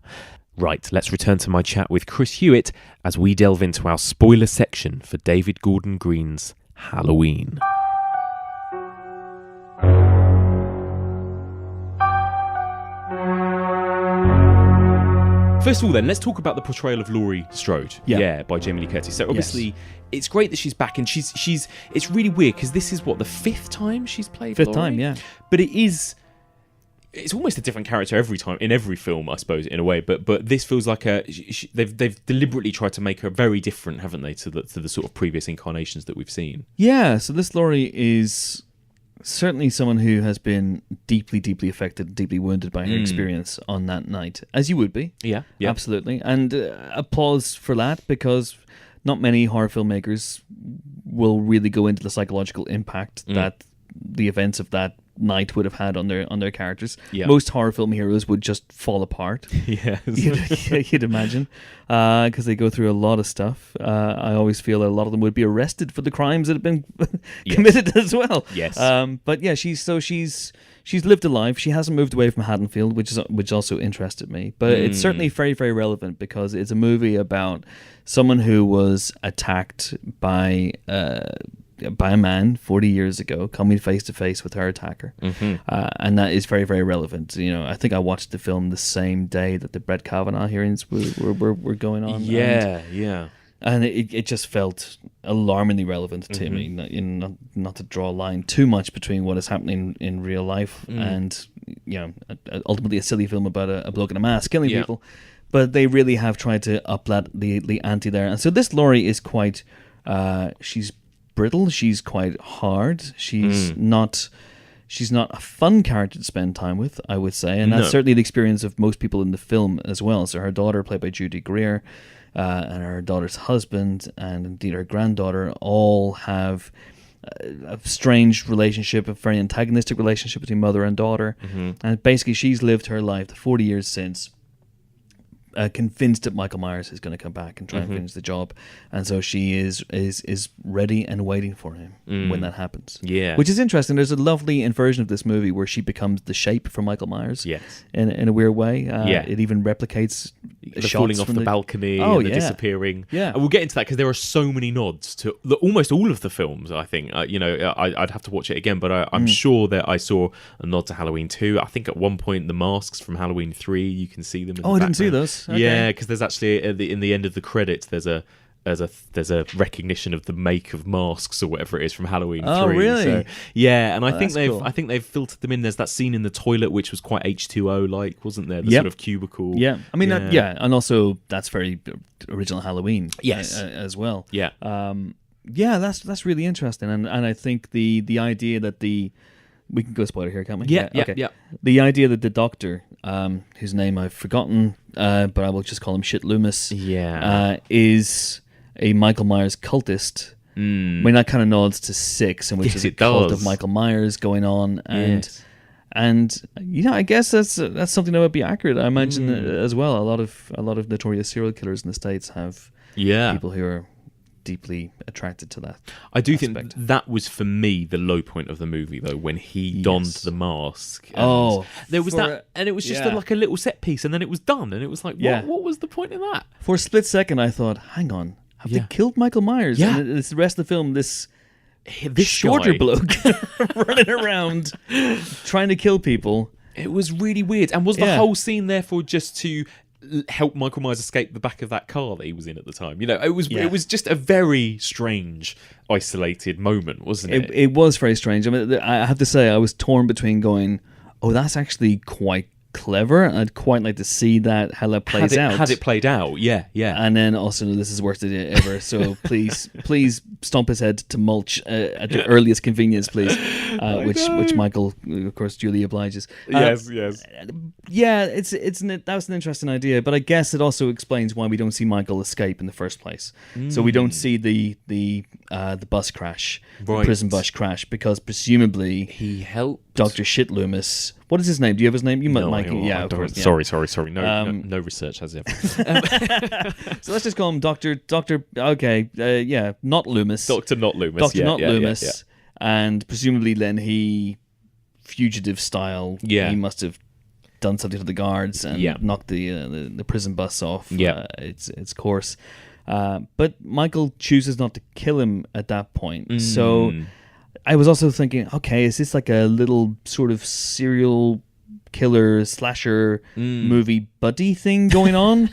Speaker 1: Right, let's return to my chat with Chris Hewitt as we delve into our spoiler section for David Gordon Green's Halloween. First of all then, let's talk about the portrayal of Laurie Strode, by Jamie Lee Curtis. So obviously, it's great that she's back, and she's it's really weird because this is, what, the fifth time she's played Laurie?
Speaker 2: Fifth time, yeah.
Speaker 1: But it's almost a different character every time, in every film, I suppose, in a way. But this feels like they've deliberately tried to make her very different, haven't they, to the sort of previous incarnations that we've seen? Yeah,
Speaker 2: so this Laurie is certainly someone who has been deeply, deeply affected, deeply wounded by her experience on that night, as you would be.
Speaker 1: Yeah.
Speaker 2: Absolutely. And applause for that, because not many horror filmmakers will really go into the psychological impact that the events of that night would have had on their characters. Yeah. Most horror film heroes would just fall apart.
Speaker 1: Yes.
Speaker 2: You'd imagine, because they go through a lot of stuff. I always feel a lot of them would be arrested for the crimes that have been committed as well.
Speaker 1: Yes.
Speaker 2: But yeah, she's lived a life. She hasn't moved away from Haddonfield, which also interested me. But it's certainly very, very relevant because it's a movie about someone who was attacked by a man 40 years ago, coming face to face with her attacker. And that is very, very relevant. You know, I think I watched the film the same day that the Brett Kavanaugh hearings were going on. And it just felt alarmingly relevant to me. Not to draw a line too much between what is happening in real life and, you know, ultimately a silly film about a bloke in a mask killing people. But they really have tried to up the ante there. And so this Laurie is quite, she's brittle, she's quite hard, she's not a fun character to spend time with, I would say, and that's certainly the experience of most people in the film as well. So her daughter, played by Judy Greer, and her daughter's husband, and indeed her granddaughter, all have a strange relationship, a very antagonistic relationship between mother and daughter. And basically she's lived her life, the 40 years since, convinced that Michael Myers is going to come back and try and finish the job, and so she is ready and waiting for him when that happens. Yeah, which is interesting. There's a lovely inversion of this movie where she becomes the shape for Michael Myers. Yes, in a weird way. It even replicates
Speaker 1: the falling off the balcony and the disappearing. Yeah, and we'll get into that because there are so many nods to almost all of the films. I think I'd have to watch it again, but I'm sure that I saw a nod to Halloween 2. I think at one point the masks from Halloween 3, you can see them.
Speaker 2: I didn't see those. Okay.
Speaker 1: Yeah, because there's actually in the end of the credits there's a recognition of the make of masks or whatever it is from Halloween 3.
Speaker 2: Oh, really?
Speaker 1: So, yeah, and I think they've filtered them in. There's that scene in the toilet which was quite H2O like, wasn't there? The sort of cubicle.
Speaker 2: Yeah, I mean, and also that's very original Halloween. Yes, as well. Yeah, that's really interesting, and I think the idea that we can go spoiler here, can't we?
Speaker 1: Yeah.
Speaker 2: The idea that the doctor, whose name I've forgotten, but I will just call him Shit Loomis, is a Michael Myers cultist. I mean, that kind of nods to 6, in which is a cult of Michael Myers going on, and I guess that's something that would be accurate. I imagine as well. A lot of notorious serial killers in the States have people who are deeply attracted to that.
Speaker 1: I do think that was, for me, the low point of the movie, though, when he donned the mask. And there was that, and it was just like a little set piece, and then it was done, and it was like, what was the point of that?
Speaker 2: For a split second, I thought, hang on, have they killed Michael Myers? Yeah. And it's the rest of the film, this shorter bloke running around trying to kill people.
Speaker 1: It was really weird. And was the whole scene therefore just to help Michael Myers escape the back of that car that he was in at the time? It was just a very strange, isolated moment, wasn't it?
Speaker 2: It was very strange. I mean, I have to say, I was torn between going, oh, that's actually quite clever. I'd quite like to see how that plays out.
Speaker 1: Had it played out, yeah.
Speaker 2: And then also, no, this is the worst idea ever. So please stomp his head to mulch at the earliest convenience, please. Which Michael, of course, duly obliges.
Speaker 1: Yes.
Speaker 2: Yeah, that was an interesting idea, but I guess it also explains why we don't see Michael escape in the first place. So we don't see the bus crash, the prison bus crash, because presumably
Speaker 1: he helped
Speaker 2: Dr. Shit Loomis. What is his name? Do you have his name? You might, Michael. Yeah, of course. Yeah.
Speaker 1: Sorry. No research has ever.
Speaker 2: So let's just call him Doctor. Okay, not Loomis.
Speaker 1: Doctor Not Loomis.
Speaker 2: Doctor Not Loomis. And presumably, then he, fugitive style.
Speaker 1: Yeah.
Speaker 2: He must have done something to the guards and knocked the prison bus off. Its course. But Michael chooses not to kill him at that point. So I was also thinking, okay, is this like a little sort of serial killer slasher movie buddy thing going on?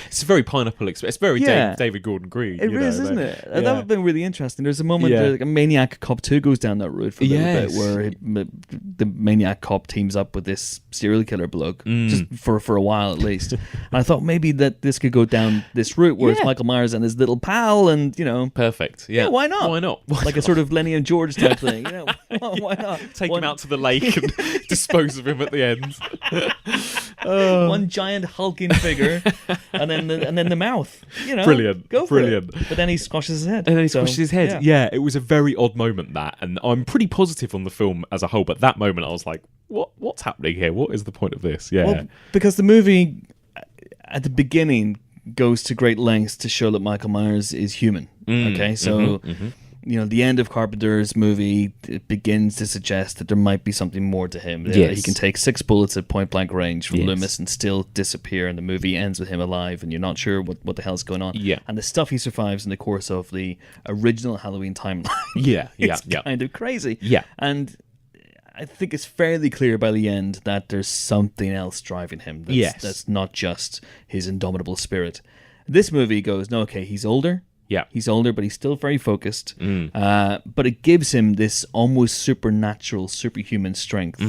Speaker 1: It's a very Pineapple Express. It's very David Gordon Green.
Speaker 2: It is, isn't it? That would have been really interesting. There's a moment where like a Maniac Cop 2 goes down that route for a little bit, where the Maniac Cop teams up with this serial killer bloke, just for a while at least. And I thought maybe that this could go down this route where it's Michael Myers and his little pal, and
Speaker 1: perfect.
Speaker 2: Yeah, why not? Like a sort of Lenny and George type thing. Why not?
Speaker 1: Take him out to the lake and dispose of him at the end.
Speaker 2: One giant hulking figure. And then the mouth,
Speaker 1: brilliant,
Speaker 2: go for
Speaker 1: brilliant.
Speaker 2: it. But then he squashes his head.
Speaker 1: And then he squashes his head. Yeah, it was a very odd moment, that, and I'm pretty positive on the film as a whole. But that moment, I was like, what's happening here? What is the point of this? Yeah,
Speaker 2: well, because the movie at the beginning goes to great lengths to show that Michael Myers is human. Okay, so. The end of Carpenter's movie, it begins to suggest that there might be something more to him. He can take 6 bullets at point blank range from Loomis and still disappear, and the movie ends with him alive, and you're not sure what the hell's going on.
Speaker 1: Yeah.
Speaker 2: And the stuff he survives in the course of the original Halloween timeline. It's kind of crazy.
Speaker 1: Yeah.
Speaker 2: And I think it's fairly clear by the end that there's something else driving him. That's not just his indomitable spirit. This movie goes, no, okay, he's older.
Speaker 1: Yeah,
Speaker 2: he's older, but he's still very focused. But it gives him this almost supernatural, superhuman strength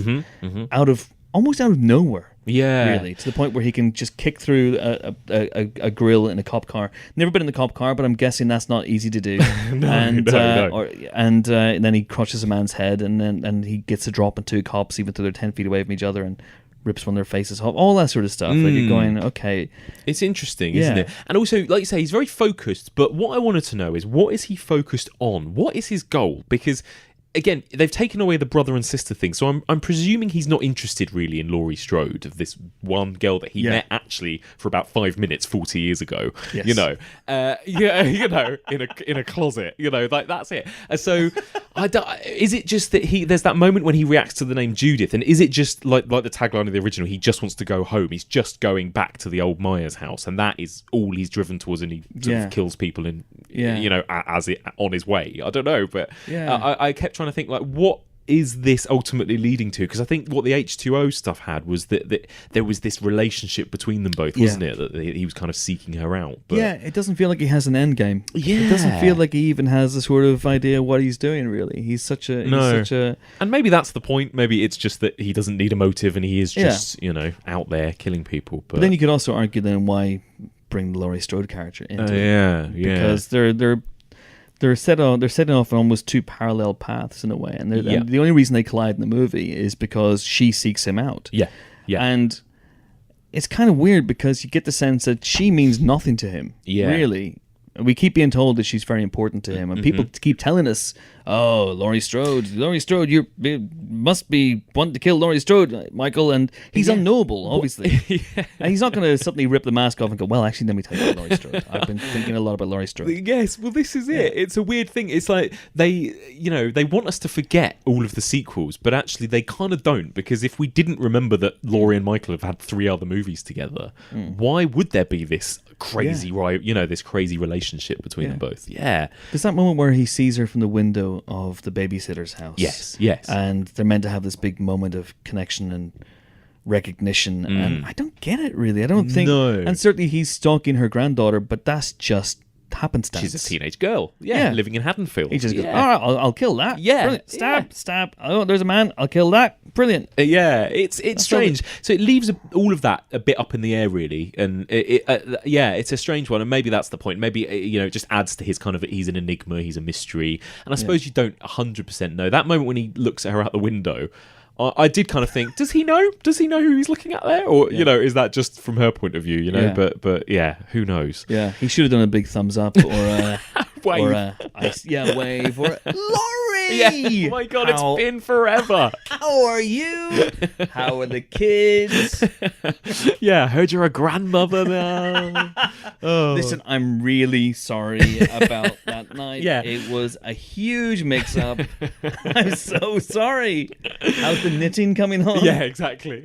Speaker 2: almost out of nowhere.
Speaker 1: Yeah,
Speaker 2: really, to the point where he can just kick through a grill in a cop car. Never been in the cop car, but I'm guessing that's not easy to do.
Speaker 1: No.
Speaker 2: And then he crushes a man's head, and he gets a drop on 2 cops, even though they're 10 feet away from each other, and rips one of their faces off, all that sort of stuff. Like you're going, okay.
Speaker 1: It's interesting, isn't it? And also, like you say, he's very focused, but what I wanted to know is, what is he focused on? What is his goal? Because, again, they've taken away the brother and sister thing, so I'm presuming he's not interested really in Laurie Strode, of this one girl that he met actually for about 5 minutes 40 years ago. Yes. In a closet. Like that's it. So, is it just that there's that moment when he reacts to the name Judith, and is it just like the tagline of the original? He just wants to go home. He's just going back to the old Myers house, and that is all he's driven towards, and he sort of kills people on his way. I don't know, but I kept trying to think, like, what is this ultimately leading to? Because I think what the H2O stuff had was that there was this relationship between them both, wasn't it? That he was kind of seeking her out. But
Speaker 2: it doesn't feel like he has an end game. It doesn't feel like he even has a sort of idea what he's doing, really. He's such a...
Speaker 1: And maybe that's the point. Maybe it's just that he doesn't need a motive and he is just, out there killing people. But
Speaker 2: then you could also argue then why bring the Laurie Strode character into it. Because they're setting off on almost 2 parallel paths in a way, and the only reason they collide in the movie is because she seeks him out. And it's kind of weird because you get the sense that she means nothing to him. Really, we keep being told that she's very important to him, and people keep telling us, "Oh, Laurie Strode, you must be wanting to kill Laurie Strode, Michael," and he's unknowable, obviously. And he's not going to suddenly rip the mask off and go, "Well, actually, let me tell you about Laurie Strode. I've been thinking a lot about Laurie Strode."
Speaker 1: Yes, well, this is it. It's a weird thing. It's like they want us to forget all of the sequels, but actually they kind of don't, because if we didn't remember that Laurie and Michael have had 3 other movies together, why would there be this crazy, this crazy relationship between them both?
Speaker 2: There's that moment where he sees her from the window of the babysitter's house.
Speaker 1: Yes.
Speaker 2: And they're meant to have this big moment of connection, and recognition, and I don't get it really. I don't think.
Speaker 1: No.
Speaker 2: And certainly he's stalking her granddaughter, but that's just happenstance.
Speaker 1: She's a teenage girl, living in Haddonfield.
Speaker 2: He just goes, all right, I'll kill that.
Speaker 1: Yeah.
Speaker 2: Brilliant. Stab. Oh, there's a man. I'll kill that. Brilliant.
Speaker 1: It's strange. So it leaves all of that a bit up in the air, really, and it's a strange one. And maybe that's the point. Maybe it just adds to his kind of he's an enigma, he's a mystery, and I suppose you don't 100% know. That moment when he looks at her out the window, I did kind of think, does he know? Does he know who he's looking at there? Or, is that just from her point of view,
Speaker 2: Yeah.
Speaker 1: But yeah, who knows?
Speaker 2: Yeah, he should have done a big thumbs up or a
Speaker 1: wave.
Speaker 2: Or a wave or a Laurie!
Speaker 1: Yeah, oh my God, it's been forever.
Speaker 2: How are you? How are the kids?
Speaker 1: Yeah, I heard you're a grandmother now.
Speaker 2: Listen, I'm really sorry about that night.
Speaker 1: Yeah.
Speaker 2: It was a huge mix-up. I'm so sorry. How's the knitting coming on?
Speaker 1: Yeah, exactly.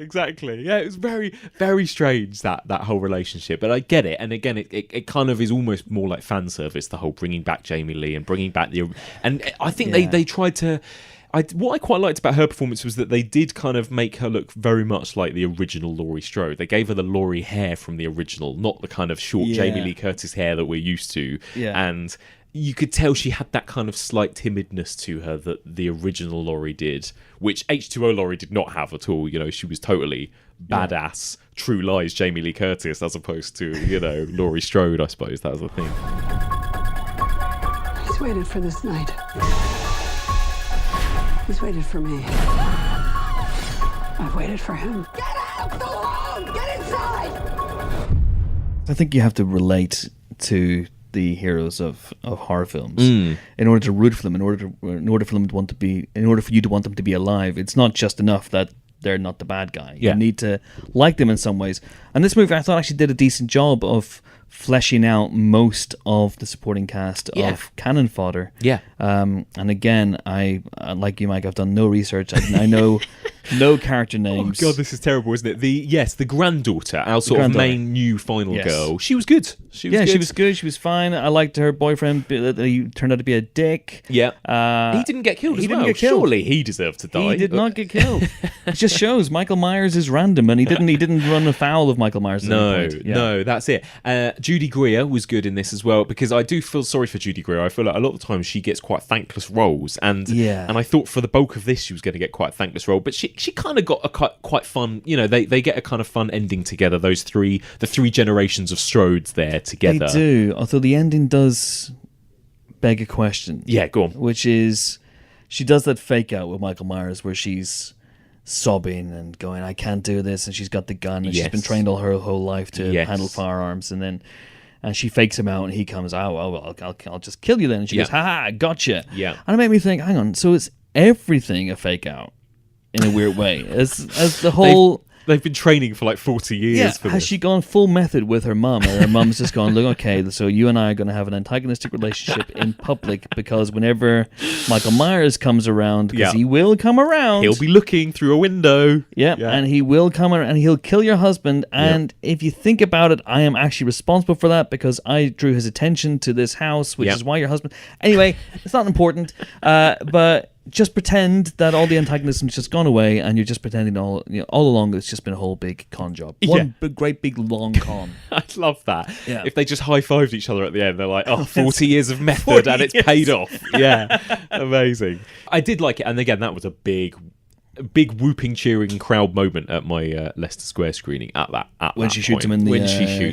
Speaker 1: Yeah, it was very, very strange, that whole relationship. But I get it. And again, it kind of is almost more like fan service, the whole bringing back Jamie Lee and bringing back the... And I think they tried to... what I quite liked about her performance was that they did kind of make her look very much like the original Laurie Strode. They gave her the Laurie hair from the original, not the kind of short Jamie Lee Curtis hair that we're used to.
Speaker 2: Yeah.
Speaker 1: And you could tell she had that kind of slight timidness to her that the original Laurie did, which H2O Laurie did not have at all. She was totally badass, True Lies Jamie Lee Curtis, as opposed to, Laurie Strode, I suppose. That was the thing.
Speaker 5: He's waited for this night. He's waited for me. I've waited for him. Get out the room! Get inside!
Speaker 2: I think you have to relate to the heroes of horror films in order to root for them, in order for you to want them to be alive. It's not just enough that they're not the bad guy. You need to like them in some ways. And this movie, I thought, actually did a decent job of fleshing out most of the supporting cast of cannon fodder. Yeah. And again, I like you, Mike, I've done no research. I know no character names.
Speaker 1: Oh God, this is terrible, isn't it? The granddaughter, our sort of main new final girl. She was good. She was good.
Speaker 2: She was fine. I liked her boyfriend. He turned out to be a dick.
Speaker 1: Yeah. He didn't get killed as well.
Speaker 2: Didn't get killed.
Speaker 1: Surely he deserved to die.
Speaker 2: He did not get killed. It just shows Michael Myers is random, and he didn't run afoul of Michael Myers.
Speaker 1: No, that's it. Judy Greer was good in this as well, because I do feel sorry for Judy Greer. I feel like a lot of the time she gets quite thankless roles, and I thought for the bulk of this she was going to get quite a thankless role, but she kind of got a quite fun. They get a kind of fun ending together. The three generations of Strodes there together.
Speaker 2: They do, although the ending does beg a question.
Speaker 1: Yeah, go on.
Speaker 2: Which is, she does that fake out with Michael Myers where she's sobbing and going, I can't do this, and she's got the gun, and she's been trained all her whole life to handle firearms, and she fakes him out, and he comes, I'll just kill you then, and she goes, haha, gotcha.
Speaker 1: Yeah.
Speaker 2: And it made me think, hang on, so is everything a fake out in a weird way? As the whole...
Speaker 1: They've been training for like 40 years for this.
Speaker 2: Has she gone full method with her mum? And her mum's just gone, look, okay, so you and I are going to have an antagonistic relationship in public, because whenever Michael Myers comes around, because he will come around.
Speaker 1: He'll be looking through a window.
Speaker 2: Yeah, and he will come around and he'll kill your husband. And if you think about it, I am actually responsible for that because I drew his attention to this house, which is why your husband... Anyway, it's not important, but... Just pretend that all the antagonism's just gone away, and you're just pretending all along it's just been a whole big con job. One great big long con.
Speaker 1: I love that.
Speaker 2: Yeah.
Speaker 1: If they just high-fived each other at the end, they're like, 40 years of method and it's paid off. Yeah, amazing. I did like it, and again, that was a big whooping, cheering crowd moment at my Leicester Square screening
Speaker 2: when she shoots him in the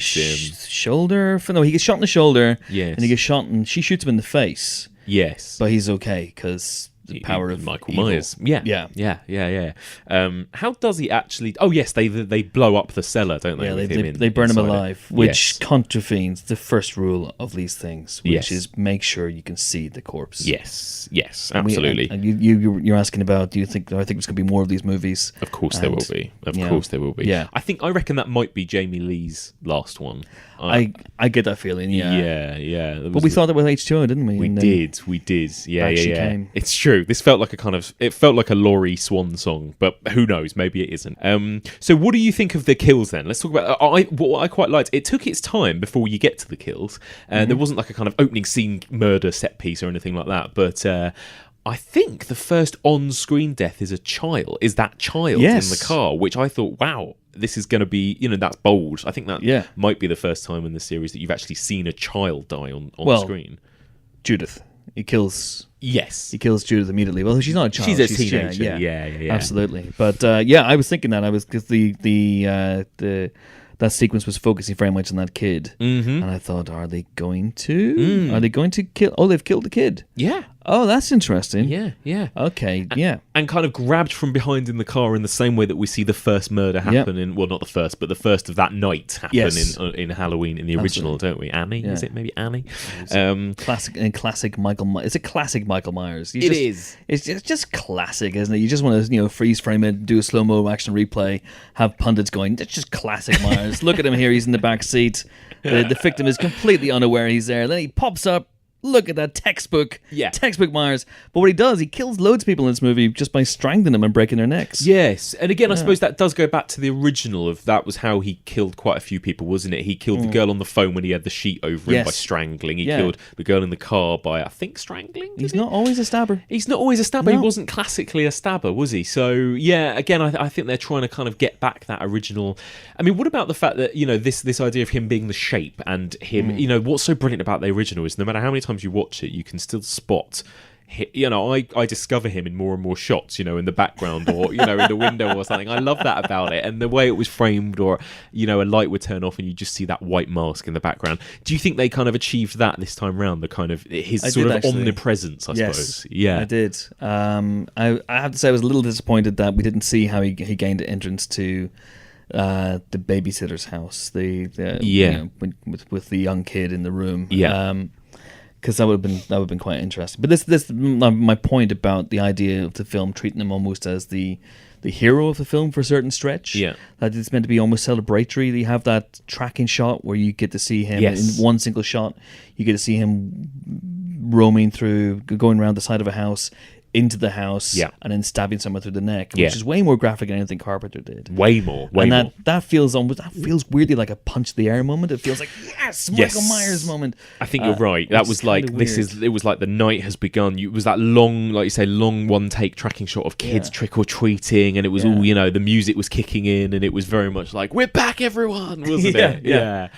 Speaker 2: shoulder. No, he gets shot in the shoulder.
Speaker 1: Yes.
Speaker 2: And he gets shot, and she shoots him in the face.
Speaker 1: Yes.
Speaker 2: But he's okay because the power of
Speaker 1: Michael
Speaker 2: evil.
Speaker 1: Myers. Yeah. How does he actually? Oh yes, they blow up the cellar, don't they?
Speaker 2: Yeah, they burn him alive, which contravenes the first rule of these things, which is make sure you can see the corpse.
Speaker 1: Yes, absolutely.
Speaker 2: And you're asking about, do I think there's going to be more of these movies?
Speaker 1: Of course there will be. Of course there will be.
Speaker 2: Yeah.
Speaker 1: I reckon that might be Jamie Lee's last one.
Speaker 2: I get that feeling.
Speaker 1: Yeah.
Speaker 2: But we thought that with H2O, didn't we?
Speaker 1: We did. Yeah.
Speaker 2: Came.
Speaker 1: It's true. This felt like it felt like a Laurie Swan song, but who knows? Maybe it isn't. So what do you think of the kills then? Let's talk about what I quite liked. It took its time before you get to the kills. There wasn't like a kind of opening scene murder set piece or anything like that, but I think the first on-screen death is that child
Speaker 2: Yes.
Speaker 1: in the car, which I thought, wow, this is going to be, that's bold. I think that might be the first time in the series that you've actually seen a child die on screen.
Speaker 2: Judith. He kills Judith immediately. Well, she's not a child.
Speaker 1: She's a teenager. Yeah.
Speaker 2: Absolutely. But I was thinking that because that sequence was focusing very much on that kid, and I thought, are they going to? Are they going to kill? Oh, they've killed the kid.
Speaker 1: Yeah.
Speaker 2: Oh, that's interesting.
Speaker 1: Yeah.
Speaker 2: Okay.
Speaker 1: And kind of grabbed from behind in the car in the same way that we see the first murder happen in, well, not the first, but the first of that night happen in Halloween in the original, don't we? Annie? Yeah. Is it maybe Annie?
Speaker 2: Classic Michael Myers. It's a classic Michael Myers.
Speaker 1: It is.
Speaker 2: It's just classic, isn't it? You just want to, freeze frame it, do a slow-mo action replay, have pundits going, that's just classic Myers. Look at him here. He's in the back seat. The victim is completely unaware he's there. Then he pops up. Look at that textbook Myers. But what he does, he kills loads of people in this movie just by strangling them and breaking their necks.
Speaker 1: Yes, and again, I suppose that does go back to the original of that was how he killed quite a few people, wasn't it? He killed the girl on the phone when he had the sheet over him by strangling. He killed the girl in the car by, I think, strangling.
Speaker 2: He's not always a stabber.
Speaker 1: He's not always a stabber.
Speaker 2: No.
Speaker 1: He wasn't classically a stabber, was he? So, yeah, again, I think they're trying to kind of get back that original... I mean, what about the fact that, this idea of him being the shape and him... what's so brilliant about the original is no matter how many times you watch it, you can still spot... I discover him in more and more shots, in the background or, in the window or something. I love that about it. And the way it was framed or, a light would turn off and you just see that white mask in the background. Do you think they kind of achieved that this time round? The kind of his omnipresence, I suppose. Yeah,
Speaker 2: I did. I have to say I was a little disappointed that we didn't see how he gained entrance to the babysitter's house. With the young kid in the room. Yeah. Because that would have been quite interesting. But this my point about the idea of the film treating him almost as the hero of the film for a certain stretch. Yeah, that it's meant to be almost celebratory. You have that tracking shot where you get to see him in one single shot. You get to see him roaming through, going around the side of a house, into the house, and then stabbing someone through the neck, which is way more graphic than anything Carpenter did.
Speaker 1: Way more.
Speaker 2: That feels weirdly like a punch the air moment. It feels like Michael Myers moment.
Speaker 1: I think you're right. That was like it was like the night has begun. It was that long, like you say, long one take tracking shot of kids trick or treating, and it was all the music was kicking in, and it was very much like we're back, everyone, wasn't it? Yeah.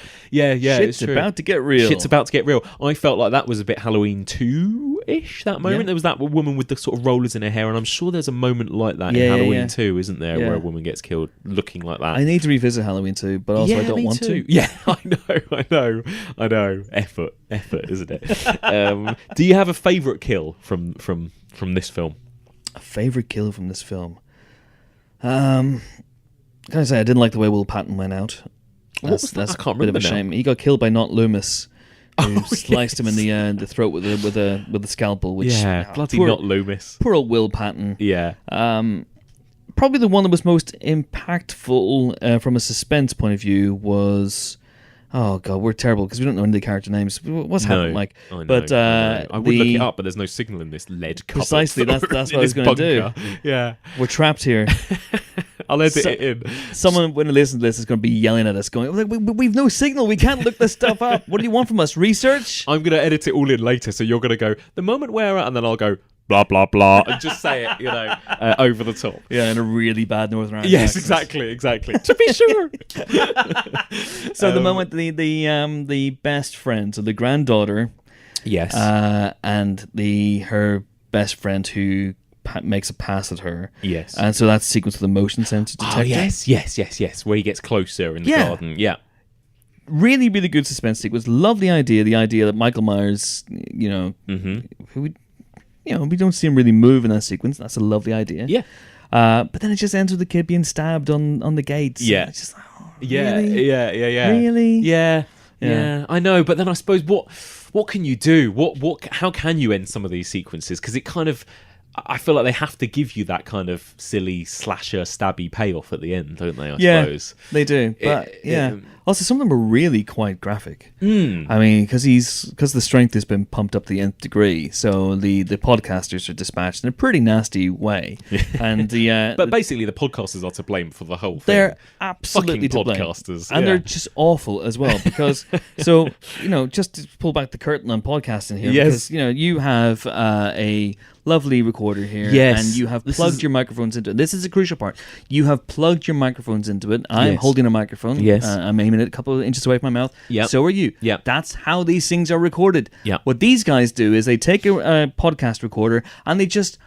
Speaker 2: Shit's about to get real.
Speaker 1: Shit's about to get real. I felt like that was a bit Halloween 2-ish. That moment there was that woman with the sort of rollers in her hair, and I'm sure there's a moment like that in Halloween 2, isn't there, where a woman gets killed looking like that.
Speaker 2: I need to revisit Halloween 2, but also I don't want to.
Speaker 1: Yeah, I know. Effort, isn't it? Do you have a favourite kill from this film?
Speaker 2: A favourite kill from this film? Can I say I didn't like the way Will Patton went out. That's
Speaker 1: I can't
Speaker 2: a bit of a shame. He got killed by Not Loomis, who sliced him in the throat with a scalpel. Which
Speaker 1: bloody Not Loomis.
Speaker 2: Poor old Will Patton.
Speaker 1: Yeah.
Speaker 2: Probably the one that was most impactful from a suspense point of view was. Oh god, we're terrible because we don't know any of the character names. What's happened, Mike?
Speaker 1: But I would look it up, but there's no signal in this lead cupboard.
Speaker 2: Precisely, that's what I was going to do.
Speaker 1: Yeah,
Speaker 2: we're trapped here.
Speaker 1: I'll edit it in.
Speaker 2: Someone, when they listen to this, is going to be yelling at us, going, "We've no signal. We can't look this stuff up. What do you want from us? Research?"
Speaker 1: I'm going to edit it all in later, so you're going to go the moment where, and then I'll go. Blah blah blah, and just say it, over the top.
Speaker 2: Yeah, in a really bad Northern Irish
Speaker 1: accent. Exactly. To be sure.
Speaker 2: So the moment the best friend, so the granddaughter,
Speaker 1: yes,
Speaker 2: and her best friend who makes a pass at her,
Speaker 1: yes,
Speaker 2: and so that's the sequence with the motion sensor detector.
Speaker 1: Oh, yes, where he gets closer in the garden. Yeah.
Speaker 2: Really, really good suspense sequence. Lovely idea. The idea that Michael Myers, who we don't see him really move in that sequence. That's a lovely idea.
Speaker 1: Yeah.
Speaker 2: But then it just ends with the kid being stabbed on the gates.
Speaker 1: Yeah.
Speaker 2: It's just like,
Speaker 1: really? Yeah.
Speaker 2: Really?
Speaker 1: Yeah. I know, but then I suppose what can you do? How can you end some of these sequences? Because it kind of, I feel like they have to give you that kind of silly slasher stabby payoff at the end, don't they? I suppose
Speaker 2: they do. But also some of them are really quite graphic. I mean, because the strength has been pumped up to the nth degree, so the podcasters are dispatched in a pretty nasty way. And
Speaker 1: but basically the podcasters are to blame for the whole thing.
Speaker 2: They're absolutely to blame.
Speaker 1: Podcasters,
Speaker 2: and they're just awful as well. Because so just to pull back the curtain on podcasting here, because you have a lovely recorder here.
Speaker 1: Yes.
Speaker 2: And you have plugged your microphones into it. This is a crucial part. You have plugged your microphones into it. I'm holding a microphone.
Speaker 1: Yes.
Speaker 2: I'm aiming it a couple of inches away from my mouth.
Speaker 1: Yep.
Speaker 2: So are you.
Speaker 1: Yep.
Speaker 2: That's how these things are recorded.
Speaker 1: Yep.
Speaker 2: What these guys do is they take a podcast recorder and they just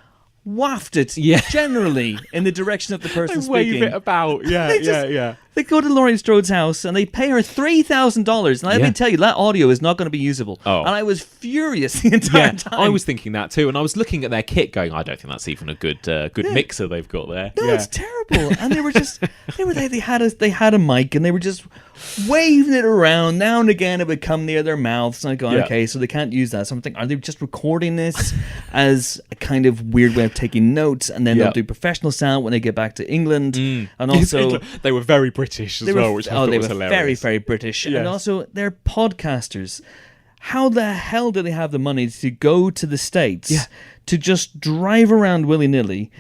Speaker 2: waft it generally in the direction of the person speaking.
Speaker 1: Wave it about. Yeah.
Speaker 2: They go to Laurie Strode's house and they pay her $3,000. And let me tell you, that audio is not going to be usable.
Speaker 1: Oh.
Speaker 2: And I was furious the entire time.
Speaker 1: I was thinking that too, and I was looking at their kit, going, "I don't think that's even a good mixer they've got there."
Speaker 2: No, it's terrible. And they were just they had a mic and they were just waving it around. Now and again, it would come near their mouths, and I go, okay, so they can't use that. So I'm thinking, are they just recording this as a kind of weird way of taking notes, and then they'll do professional sound when they get back to England? And also,
Speaker 1: they were very British as well, which I thought was hilarious.
Speaker 2: Very, very British. And also, they're podcasters. How the hell do they have the money to go to the States to just drive around willy-nilly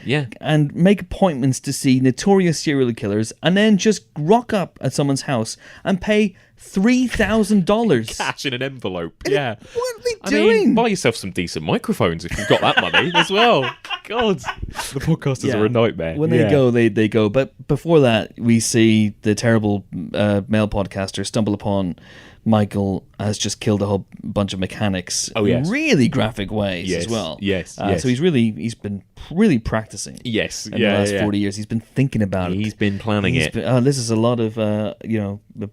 Speaker 2: and make appointments to see notorious serial killers and then just rock up at someone's house and pay $3,000?
Speaker 1: Cash in an envelope.
Speaker 2: What are they doing?
Speaker 1: I mean, buy yourself some decent microphones if you've got that money as well. God, the podcasters are a nightmare.
Speaker 2: When they go, they go. But before that, we see the terrible male podcaster stumble upon Michael has just killed a whole bunch of mechanics in really graphic ways as well.
Speaker 1: Yes.
Speaker 2: So he's been really practicing.
Speaker 1: Yes.
Speaker 2: In the last 40 years, he's been thinking about it.
Speaker 1: He's been planning it.
Speaker 2: This is a lot of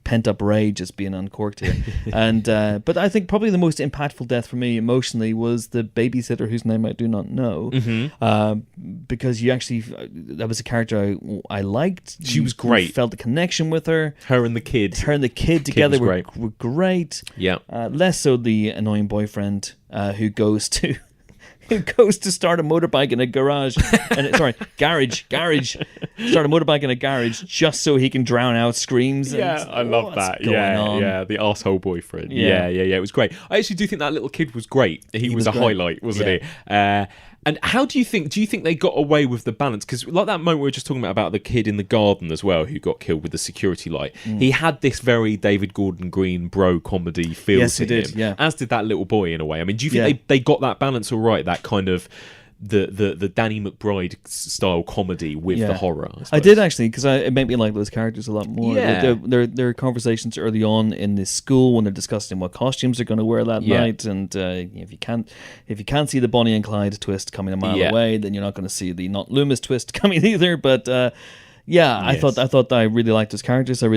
Speaker 2: pent up rage just being uncorked here. And but I think probably the most impactful death for me emotionally was the babysitter whose name I do not know, because that was a character I liked.
Speaker 1: She was great.
Speaker 2: You felt a connection with her.
Speaker 1: Her and the kid.
Speaker 2: Together were great.
Speaker 1: Yeah.
Speaker 2: Less so the annoying boyfriend who goes to start a motorbike in a garage. Garage. Start a motorbike in a garage just so he can drown out screams.
Speaker 1: I love that. Yeah, the arsehole boyfriend. Yeah. It was great. I actually do think that little kid was great. He was a great highlight, wasn't he? And how do you think they got away with the balance? Because like that moment we were just talking about the kid in the garden as well, who got killed with the security light. He had this very David Gordon Green bro comedy feel to him. As did that little boy in a way. I mean, do you think they got that balance all right? That kind of the Danny McBride style comedy with the horror.
Speaker 2: I did actually, because it made me like those characters a lot more. There are conversations early on in this school when they're discussing what costumes they're going to wear that night, and if you can't see the Bonnie and Clyde twist coming a mile away, then you're not going to see the Not Loomis twist coming either. But I thought I really liked those characters. I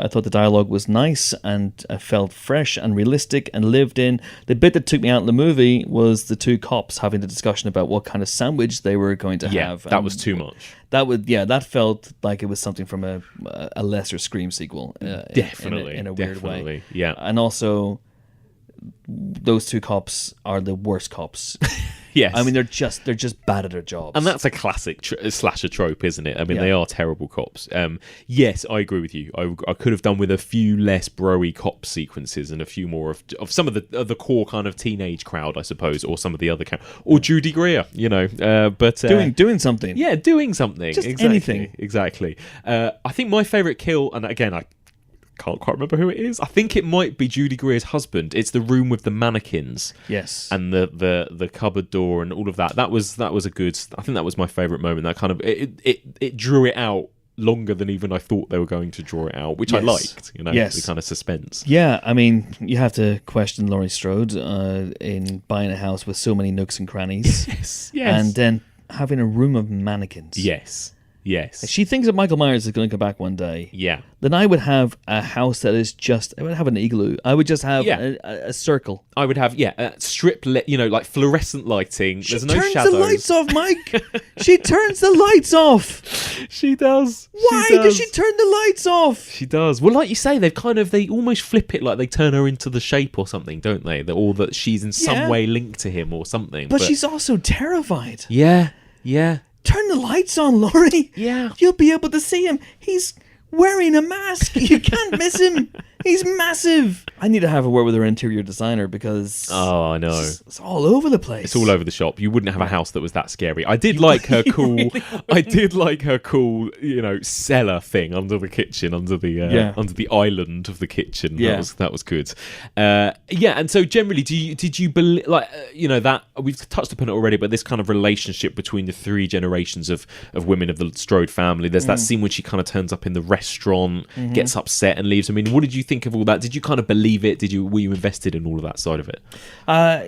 Speaker 2: thought the dialogue was nice and felt fresh and realistic and lived in. The bit that took me out in the movie was the two cops having the discussion about what kind of sandwich they were going to have.
Speaker 1: That was too much.
Speaker 2: That felt like it was something from a lesser Scream sequel.
Speaker 1: Definitely,
Speaker 2: in a weird way.
Speaker 1: Yeah,
Speaker 2: and also those two cops are the worst cops.
Speaker 1: Yes.
Speaker 2: I mean, they're just bad at their jobs.
Speaker 1: And that's a classic slasher trope, isn't it? I mean, they are terrible cops. Yes, I agree with you. I could have done with a few less bro-y cop sequences and a few more of some of the core kind of teenage crowd, I suppose, or some of the other or Judy Greer, but
Speaker 2: doing something.
Speaker 1: Yeah, doing something.
Speaker 2: Just
Speaker 1: exactly,
Speaker 2: anything.
Speaker 1: Exactly. I think my favourite kill, and again, I can't quite remember who it is. I think it might be Judy Greer's husband. It's the room with the mannequins.
Speaker 2: Yes.
Speaker 1: And the cupboard door and all of that. That was a good. I think that was my favourite moment. That kind of it drew it out longer than even I thought they were going to draw it out, which I liked. The kind of suspense.
Speaker 2: Yeah, I mean, you have to question Laurie Strode in buying a house with so many nooks and crannies.
Speaker 1: Yes.
Speaker 2: And then having a room of mannequins.
Speaker 1: Yes.
Speaker 2: If she thinks that Michael Myers is going to come back one day, then I would have a house that is I would have an igloo. I would just have a circle.
Speaker 1: I would have, strip lit, like fluorescent lighting. There's no shadows.
Speaker 2: She turns the lights off, Mike. She turns the lights off.
Speaker 1: She does.
Speaker 2: Why does she turn the lights off?
Speaker 1: She does. Well, like you say, they almost flip it, like they turn her into the shape or something, don't they? Or that she's in some way linked to him or something.
Speaker 2: But she's also terrified.
Speaker 1: Yeah.
Speaker 2: Turn the lights on, Laurie.
Speaker 1: Yeah.
Speaker 2: You'll be able to see him. He's wearing a mask. You can't miss him. He's massive. I need to have a word with her interior designer because
Speaker 1: I know.
Speaker 2: It's all over the place.
Speaker 1: It's all over the shop. You wouldn't have a house that was that scary. I did like her cool. Really I did like her cool, cellar thing under the kitchen, under the island of the kitchen.
Speaker 2: Yeah.
Speaker 1: That was good. And so generally, did you believe that we've touched upon it already, but this kind of relationship between the three generations of women of the Strode family. There's that scene when she kind of turns up in the restaurant, gets upset and leaves. I mean, what did you think of all that? Did you kind of believe it? Were you invested in all of that side of it?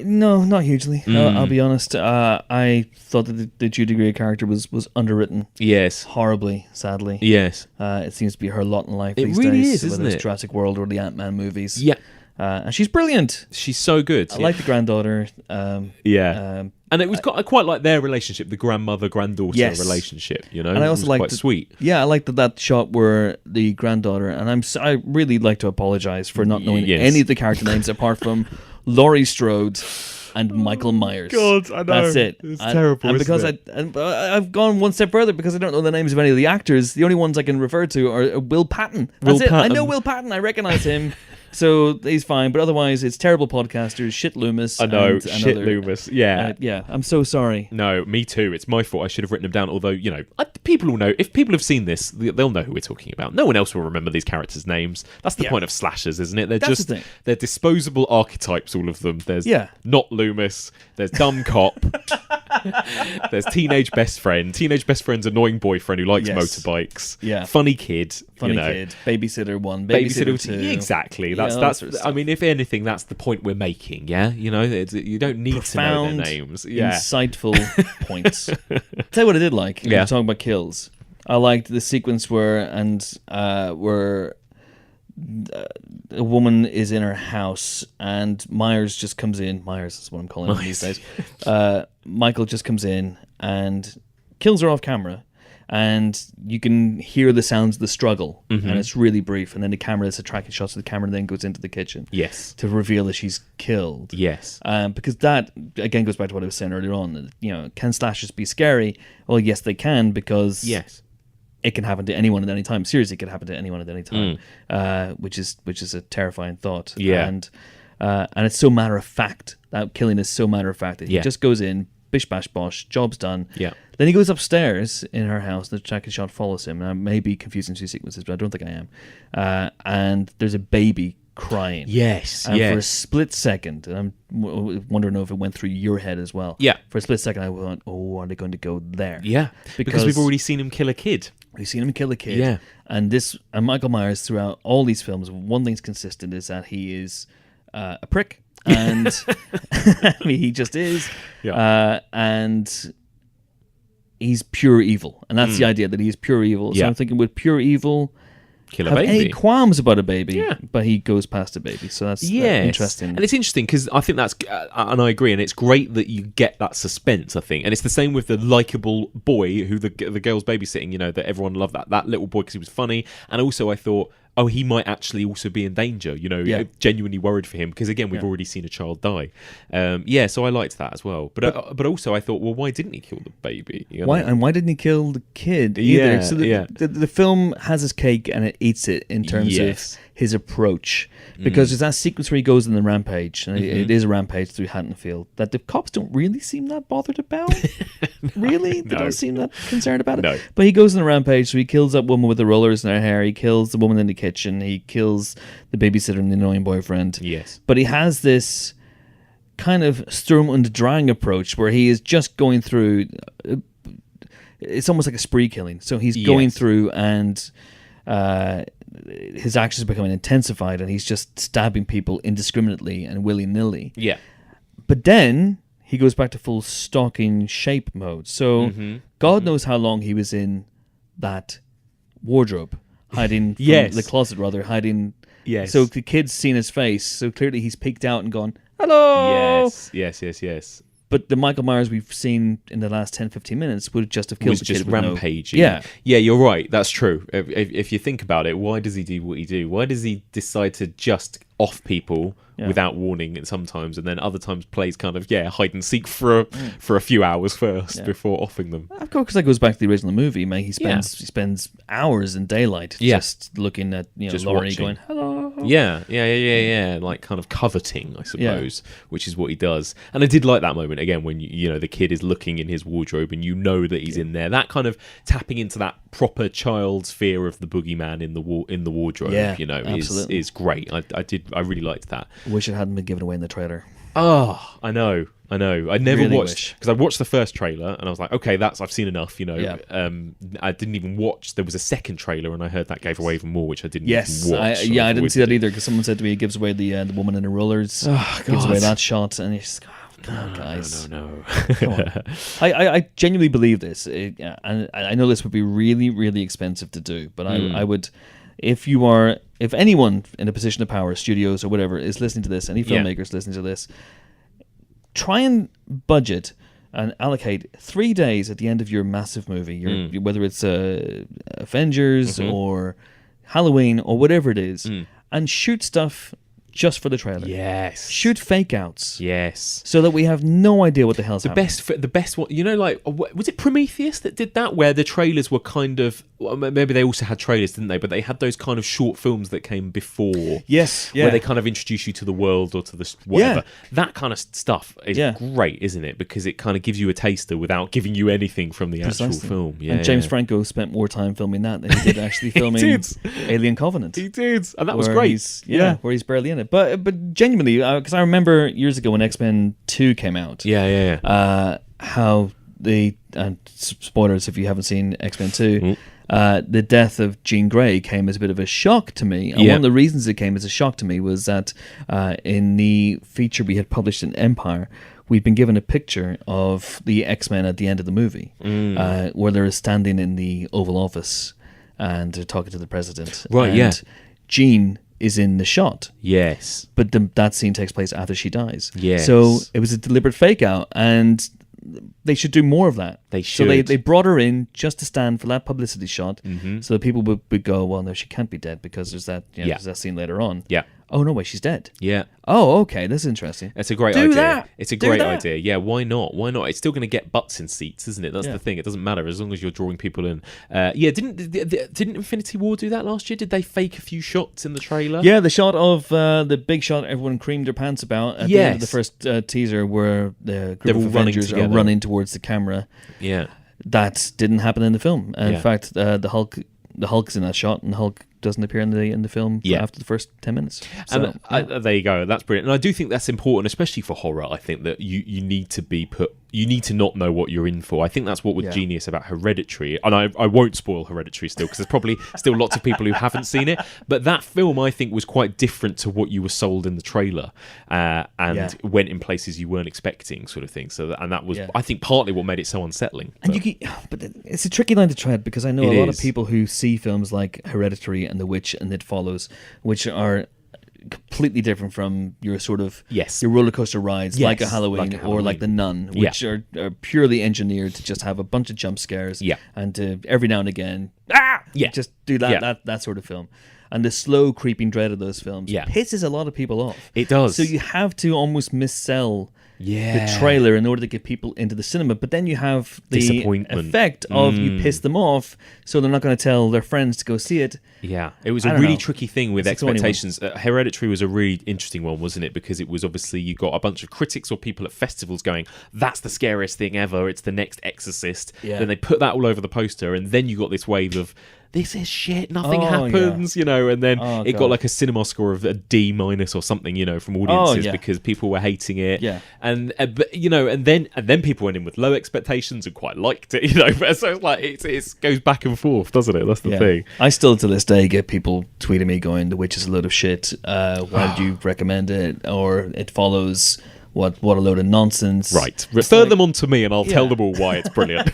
Speaker 2: No, not hugely. I'll be honest. I thought that the Judy Greer character was underwritten.
Speaker 1: Yes,
Speaker 2: horribly, sadly.
Speaker 1: Yes,
Speaker 2: it seems to be her lot in life
Speaker 1: it
Speaker 2: these
Speaker 1: really
Speaker 2: days.
Speaker 1: is,
Speaker 2: whether
Speaker 1: isn't
Speaker 2: it's
Speaker 1: it?
Speaker 2: Jurassic World or the Ant-Man movies.
Speaker 1: Yeah.
Speaker 2: And she's brilliant.
Speaker 1: She's so good.
Speaker 2: I like the granddaughter.
Speaker 1: And it was I quite like their relationship, the grandmother-granddaughter relationship. And
Speaker 2: I also
Speaker 1: like quite sweet.
Speaker 2: Yeah, I like that shot where the granddaughter, and I really like to apologise for not knowing any of the character names apart from Laurie Strode and Michael Myers.
Speaker 1: God, I know.
Speaker 2: That's it.
Speaker 1: It's terrible.
Speaker 2: And because I've gone one step further because I don't know the names of any of the actors. The only ones I can refer to are Will Patton. That's it. I know Will Patton. I recognise him. So he's fine, but otherwise it's terrible podcasters, shit Loomis.
Speaker 1: I know,
Speaker 2: and
Speaker 1: shit Loomis. Yeah.
Speaker 2: Yeah, I'm so sorry.
Speaker 1: No, me too. It's my fault. I should have written them down. Although, people will know. If people have seen this, they'll know who we're talking about. No one else will remember these characters' names. That's the point of slashers, isn't it? They're disposable archetypes, all of them. There's not Loomis. There's dumb cop. There's teenage best friend. Teenage best friend's annoying boyfriend who likes motorbikes.
Speaker 2: Yeah.
Speaker 1: Funny kid.
Speaker 2: Kid. Babysitter 1. Babysitter 2.
Speaker 1: Exactly. That's. I mean, if anything, that's the point we're making. Yeah. You don't need to know their names. Yeah.
Speaker 2: Insightful points. Tell you what I did like. We're talking about kills. I liked the sequence where a woman is in her house and Myers just comes in. Myers is what I'm calling him these days. Michael just comes in and kills her off camera, and you can hear the sounds of the struggle, and it's really brief. And then the camera is a tracking shots of the camera, and then goes into the kitchen.
Speaker 1: Yes,
Speaker 2: to reveal that she's killed.
Speaker 1: Yes,
Speaker 2: because that again goes back to what I was saying earlier on. Can slashers be scary? Well, yes, they can, because it can happen to anyone at any time. Seriously, it can happen to anyone at any time, which is a terrifying thought.
Speaker 1: Yeah,
Speaker 2: and it's so matter of fact. That killing is so matter of fact that he just goes in, bish bash bosh, job's done.
Speaker 1: Yeah.
Speaker 2: Then he goes upstairs in her house. The tracking shot follows him. And I may be confusing two sequences, but I don't think I am. And there's a baby crying.
Speaker 1: Yes.
Speaker 2: And for a split second, and I'm wondering if it went through your head as well.
Speaker 1: Yeah.
Speaker 2: For a split second, I went, "Oh, are they going to go there?"
Speaker 1: Yeah. Because we've already seen him kill a kid.
Speaker 2: We've seen him kill a kid.
Speaker 1: Yeah.
Speaker 2: And Michael Myers throughout all these films, one thing's consistent is that he is a prick. And I mean, he just is.
Speaker 1: Yeah.
Speaker 2: And he's pure evil. And that's the idea, that he is pure evil. So I'm thinking, with pure evil,
Speaker 1: kill a
Speaker 2: have
Speaker 1: baby.
Speaker 2: any qualms about a baby, but he goes past a baby. So that's interesting.
Speaker 1: And it's interesting because I think that's, and I agree, and it's great that you get that suspense, I think. And it's the same with the likeable boy who the girl's babysitting, that everyone loved that little boy because he was funny. And also I thought, oh, he might actually also be in danger, genuinely worried for him, because again, we've already seen a child die. So I liked that as well. But also I thought, well, why didn't he kill the baby?
Speaker 2: Why didn't he kill the kid either? So the film has his cake and it eats it in terms of his approach. Because there's that sequence where he goes on the rampage, and it is a rampage through Haddonfield, that the cops don't really seem that bothered about. Really? They don't seem that concerned about it.
Speaker 1: No.
Speaker 2: But he goes on the rampage, so he kills that woman with the rollers in her hair, he kills the woman in the kitchen, he kills the babysitter and the annoying boyfriend.
Speaker 1: Yes.
Speaker 2: But he has this kind of Sturm und Drang approach where he is just going through, it's almost like a spree killing. So he's going through, and his actions are becoming intensified, and he's just stabbing people indiscriminately and willy-nilly.
Speaker 1: Yeah.
Speaker 2: But then he goes back to full stalking shape mode. So God knows how long he was in that wardrobe, hiding from the closet, rather, hiding.
Speaker 1: Yes.
Speaker 2: So the kid's seen his face, so clearly he's peeked out and gone, "Hello!"
Speaker 1: Yes.
Speaker 2: But the Michael Myers we've seen in the last 10-15 minutes would just have killed the kid.
Speaker 1: Was just rampaging.
Speaker 2: Yeah,
Speaker 1: you're right. That's true. If you think about it, why does he do what he do? Why does he decide to just off people without warning sometimes, and then other times plays kind of hide and seek for a few hours first before offing them?
Speaker 2: Of course, that goes back to the original movie. Man, he spends hours in daylight just looking at
Speaker 1: just
Speaker 2: Laurie
Speaker 1: watching.
Speaker 2: going, "Hello."
Speaker 1: Yeah. Like kind of coveting, I suppose, which is what he does. And I did like that moment again when you know the kid is looking in his wardrobe and you know that he's in there. That kind of tapping into that proper child's fear of the boogeyman in the wardrobe. You know, is great. I really liked that.
Speaker 2: Wish it hadn't been given away in the trailer.
Speaker 1: Oh, I know. I never
Speaker 2: Really
Speaker 1: watched, because I watched the first trailer and I was like, okay, I've seen enough. You know, I didn't even watch. There was a second trailer and I heard that gave away even more, which I didn't even watch.
Speaker 2: I didn't see that either, because someone said to me it gives away the woman in the rollers. Gives away that shot, and you just go, come on, guys. No. Come on. I genuinely believe this, and I know this would be really, really expensive to do, but I would. If anyone in a position of power, studios or whatever, is listening to this, any filmmakers listening to this, try and budget and allocate 3 days at the end of your massive movie, whether it's Avengers or Halloween or whatever it is, and shoot stuff just for the trailer.
Speaker 1: Yes.
Speaker 2: Shoot fake outs.
Speaker 1: Yes.
Speaker 2: So that we have no idea what the hell's happening.
Speaker 1: The best one, you know, like, was it Prometheus that did that, where the trailers were kind of, well, maybe they also had trailers, didn't they? But they had those kind of short films that came before.
Speaker 2: Yes. Yeah.
Speaker 1: Where they kind of introduce you to the world or to the whatever. Yeah. That kind of stuff is great, isn't it? Because it kind of gives you a taster without giving you anything from the actual film. Yeah.
Speaker 2: And James Franco spent more time filming that than he did actually filming Alien Covenant.
Speaker 1: He did. And that was great.
Speaker 2: Where he's barely in it. But genuinely, because I remember years ago when X-Men 2 came out. How and spoilers if you haven't seen X-Men 2, the death of Jean Grey came as a bit of a shock to me. And one of the reasons it came as a shock to me was that in the feature we had published in Empire, we'd been given a picture of the X-Men at the end of the movie, where they're standing in the Oval Office and talking to the president. Jean is in the shot.
Speaker 1: Yes.
Speaker 2: But that scene takes place after she dies.
Speaker 1: Yes.
Speaker 2: So it was a deliberate fake out, and they should do more of that.
Speaker 1: They should.
Speaker 2: So they brought her in just to stand for that publicity shot, so that people would go, well, no, she can't be dead because there's that there's that scene later on.
Speaker 1: Yeah.
Speaker 2: Oh, no way, she's dead.
Speaker 1: Yeah.
Speaker 2: Oh, okay, that's interesting.
Speaker 1: It's a great idea. It's a great idea. Yeah, why not? Why not? It's still going to get butts in seats, isn't it? That's the thing. It doesn't matter as long as you're drawing people in. Didn't Infinity War do that last year? Did they fake a few shots in the trailer?
Speaker 2: Yeah, the shot of the big shot everyone creamed their pants about at the end of the first teaser, where the group of Avengers are running towards the camera.
Speaker 1: Yeah.
Speaker 2: That didn't happen in the film. In fact, the Hulk's in that shot, and Hulk doesn't appear in the film after the first 10 minutes. So,
Speaker 1: and there you go. That's brilliant. And I do think that's important, especially for horror. I think that you need to not know what you're in for. I think that's what was genius about Hereditary. And I won't spoil Hereditary still, because there's probably still lots of people who haven't seen it. But that film, I think, was quite different to what you were sold in the trailer, and went in places you weren't expecting, sort of thing. So that was, I think, partly what made it so unsettling.
Speaker 2: But it's a tricky line to tread, because I know a lot of people who see films like Hereditary and The Witch and It Follows, which are completely different from your sort of your roller coaster rides, like a Halloween or like The Nun, which are purely engineered to just have a bunch of jump scares and to every now and again just do that sort of film. And the slow creeping dread of those films pisses a lot of people off.
Speaker 1: It does.
Speaker 2: So you have to almost missell the trailer in order to get people into the cinema, but then you have the effect of you piss them off, so they're not going to tell their friends to go see it.
Speaker 1: Yeah, it was a really tricky thing with expectations. Hereditary was a really interesting one, wasn't it? Because it was obviously, you got a bunch of critics or people at festivals going, that's the scariest thing ever, it's the next Exorcist. Then they put that all over the poster, and then you got this wave of, this is shit, nothing happens, you know, and then it got like a cinema score of a D- or something, from audiences because people were hating it. And but, and then people went in with low expectations and quite liked it, So it's like it goes back and forth, doesn't it? That's the thing.
Speaker 2: I still to this day get people tweeting me going, "The Witch is a load of shit. Why do you recommend it?" Or "It Follows. What a load of nonsense."
Speaker 1: Right. Refer them on to me and I'll tell them all why it's brilliant.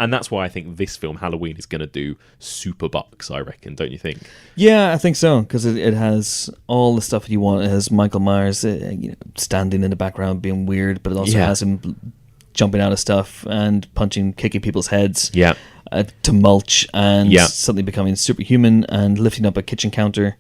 Speaker 1: And that's why I think this film, Halloween, is going to do super bucks, I reckon, don't you think?
Speaker 2: Yeah, I think so, because it has all the stuff you want. It has Michael Myers standing in the background being weird, but it also has him jumping out of stuff and kicking people's heads to mulch, and suddenly becoming superhuman and lifting up a kitchen counter.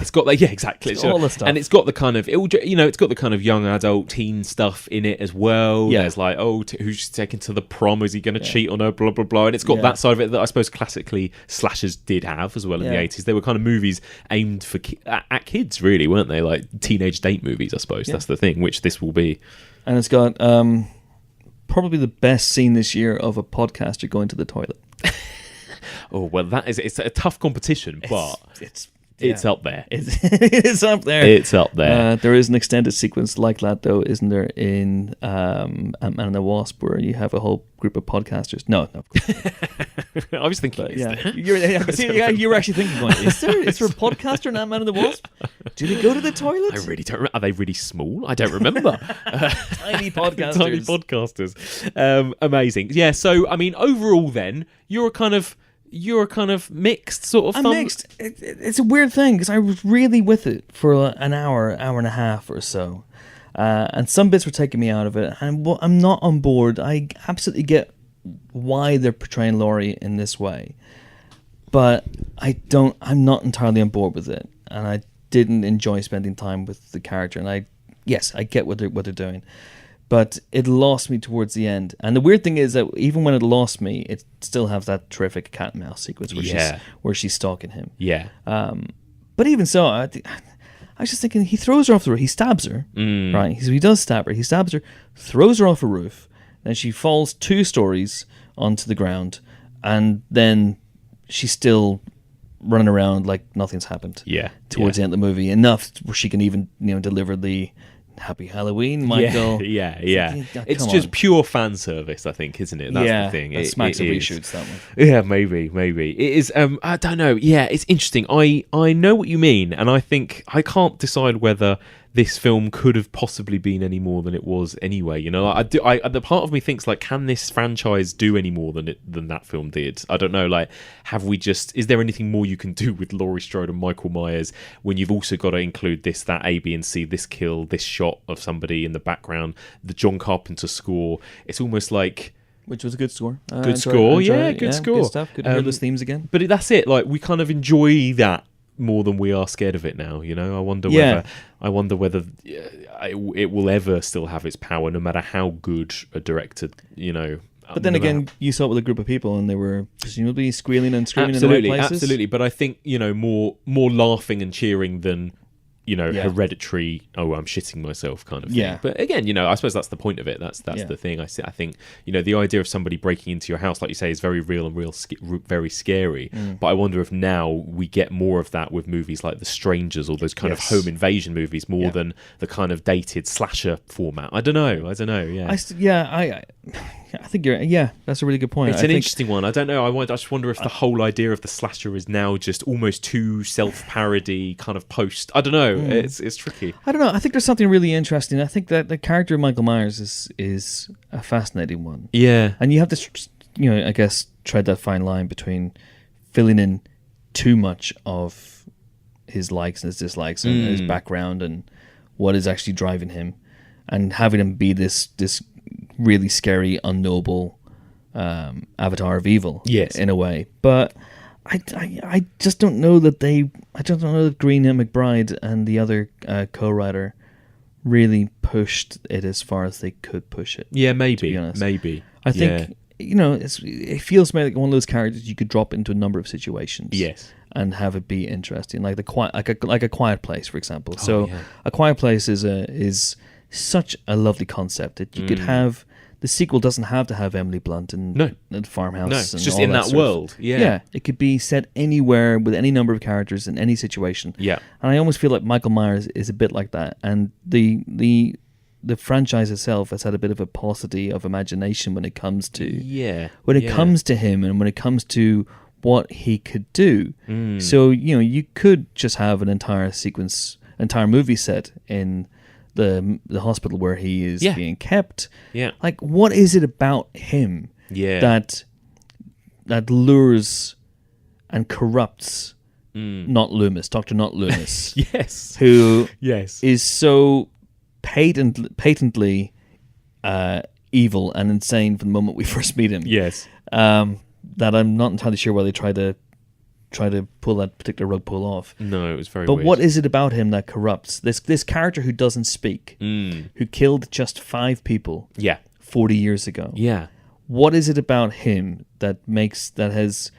Speaker 1: It's got like, yeah, exactly.
Speaker 2: It's all the stuff.
Speaker 1: And it's got the kind of, it's got the kind of young adult teen stuff in it as well.
Speaker 2: Yeah.
Speaker 1: There's like, who's taken to the prom? Is he going to cheat on her? Blah, blah, blah. And it's got that side of it that I suppose classically slashers did have as well in the 80s. They were kind of movies aimed for at kids, really, weren't they? Like teenage date movies, I suppose. That's the thing, which this will be. And
Speaker 2: it's got probably the best scene this year of a podcaster going to the toilet.
Speaker 1: Oh, well, it's a tough competition, but it's up there.
Speaker 2: It's up there.
Speaker 1: It's up there.
Speaker 2: There is an extended sequence like that, though, isn't there, in Ant-Man and the Wasp, where you have a whole group of podcasters. No.
Speaker 1: I was thinking,
Speaker 2: you were actually thinking, is there a podcaster in Ant-Man and the Wasp? Do they go to the toilet?
Speaker 1: I really don't. Are they really small? I don't remember.
Speaker 2: Tiny podcasters.
Speaker 1: Tiny podcasters. Amazing. Yeah. So, I mean, overall, then you're a kind of mixed sort of.
Speaker 2: I'm mixed. It's a weird thing because I was really with it for an hour and a half or so, and some bits were taking me out of it. And I'm not on board. I absolutely get why they're portraying Laurie in this way, but I'm not entirely on board with it, and I didn't enjoy spending time with the character. And I get what they're doing. But it lost me towards the end. And the weird thing is that even when it lost me, it still has that terrific cat and mouse sequence where she's stalking him.
Speaker 1: Yeah.
Speaker 2: But even so, I was just thinking, he throws her off the roof. He stabs her, right? He does stab her. He stabs her, throws her off a roof, then she falls 2 stories onto the ground, and then she's still running around like nothing's happened.
Speaker 1: Yeah.
Speaker 2: Towards the end of the movie, enough where she can even deliver the Happy Halloween, Michael.
Speaker 1: Yeah. It's just pure fan service, I think, isn't it? That's the thing.
Speaker 2: It smacks of reshoots, that one.
Speaker 1: Yeah, maybe. It is. I don't know. Yeah, it's interesting. I know what you mean, and I think I can't decide whether this film could have possibly been any more than it was anyway. The part of me thinks, like, can this franchise do any more than that film did? I don't know. Like, is there anything more you can do with Laurie Strode and Michael Myers when you've also got to include this, that, A, B, and C, this kill, this shot of somebody in the background, the John Carpenter score? It's almost like.
Speaker 2: Which was a good score.
Speaker 1: Good score.
Speaker 2: Good stuff. Good to hear those themes again.
Speaker 1: But that's it. Like, we kind of enjoy that more than we are scared of it now. I wonder whether it will ever still have its power, no matter how good a director.
Speaker 2: But then again, you saw it with a group of people, and they were presumably squealing and screaming in the right places.
Speaker 1: Absolutely. But I think more laughing and cheering than Hereditary. Oh, I'm shitting myself kind of thing.
Speaker 2: Yeah.
Speaker 1: But again, I suppose that's the point of it. That's the thing. I think the idea of somebody breaking into your house, like you say, is very real and very scary. But I wonder if now we get more of that with movies like The Strangers or those kind of home invasion movies more than the kind of dated slasher format. I don't know. Yeah.
Speaker 2: I think you're. That's a really good point.
Speaker 1: It's an interesting one. I don't know. I just wonder if the whole idea of the slasher is now just almost too self-parody, kind of post. I don't know. It's tricky.
Speaker 2: I don't know. I think there's something really interesting. I think that the character of Michael Myers is a fascinating one.
Speaker 1: Yeah,
Speaker 2: and you have to, I guess, tread that fine line between filling in too much of his likes and his dislikes and his background and what is actually driving him, and having him be this really scary, unknowable avatar of evil.
Speaker 1: Yes,
Speaker 2: in a way. But I just don't know that I don't know that Green and McBride and the other co-writer really pushed it as far as they could push it.
Speaker 1: Yeah, maybe.
Speaker 2: To be honest.
Speaker 1: Maybe.
Speaker 2: I think it feels to me like one of those characters you could drop into a number of situations.
Speaker 1: Yes.
Speaker 2: And have it be interesting, like a Quiet Place, for example. A Quiet Place is such a lovely concept that you could have. The sequel doesn't have to have Emily Blunt and the farmhouse.
Speaker 1: No, it's
Speaker 2: and
Speaker 1: just
Speaker 2: all
Speaker 1: in that world.
Speaker 2: Yeah, it could be set anywhere with any number of characters in any situation.
Speaker 1: Yeah,
Speaker 2: and I almost feel like Michael Myers is a bit like that. And the franchise itself has had a bit of a paucity of imagination when it comes to comes to him and when it comes to what he could do. So you could just have an entire movie set in the hospital where he is being kept.
Speaker 1: Yeah.
Speaker 2: Like, what is it about him that lures and corrupts Not Loomis, Dr. Not Loomis?
Speaker 1: Yes.
Speaker 2: Who is so patently evil and insane from the moment we first meet him.
Speaker 1: Yes.
Speaker 2: That I'm not entirely sure why they try to try to pull that particular rug pull off.
Speaker 1: No, it was very
Speaker 2: But
Speaker 1: weird.
Speaker 2: what is it about him that corrupts? This character who doesn't speak, who killed just 5 people 40 years ago.
Speaker 1: Yeah.
Speaker 2: What is it about him that has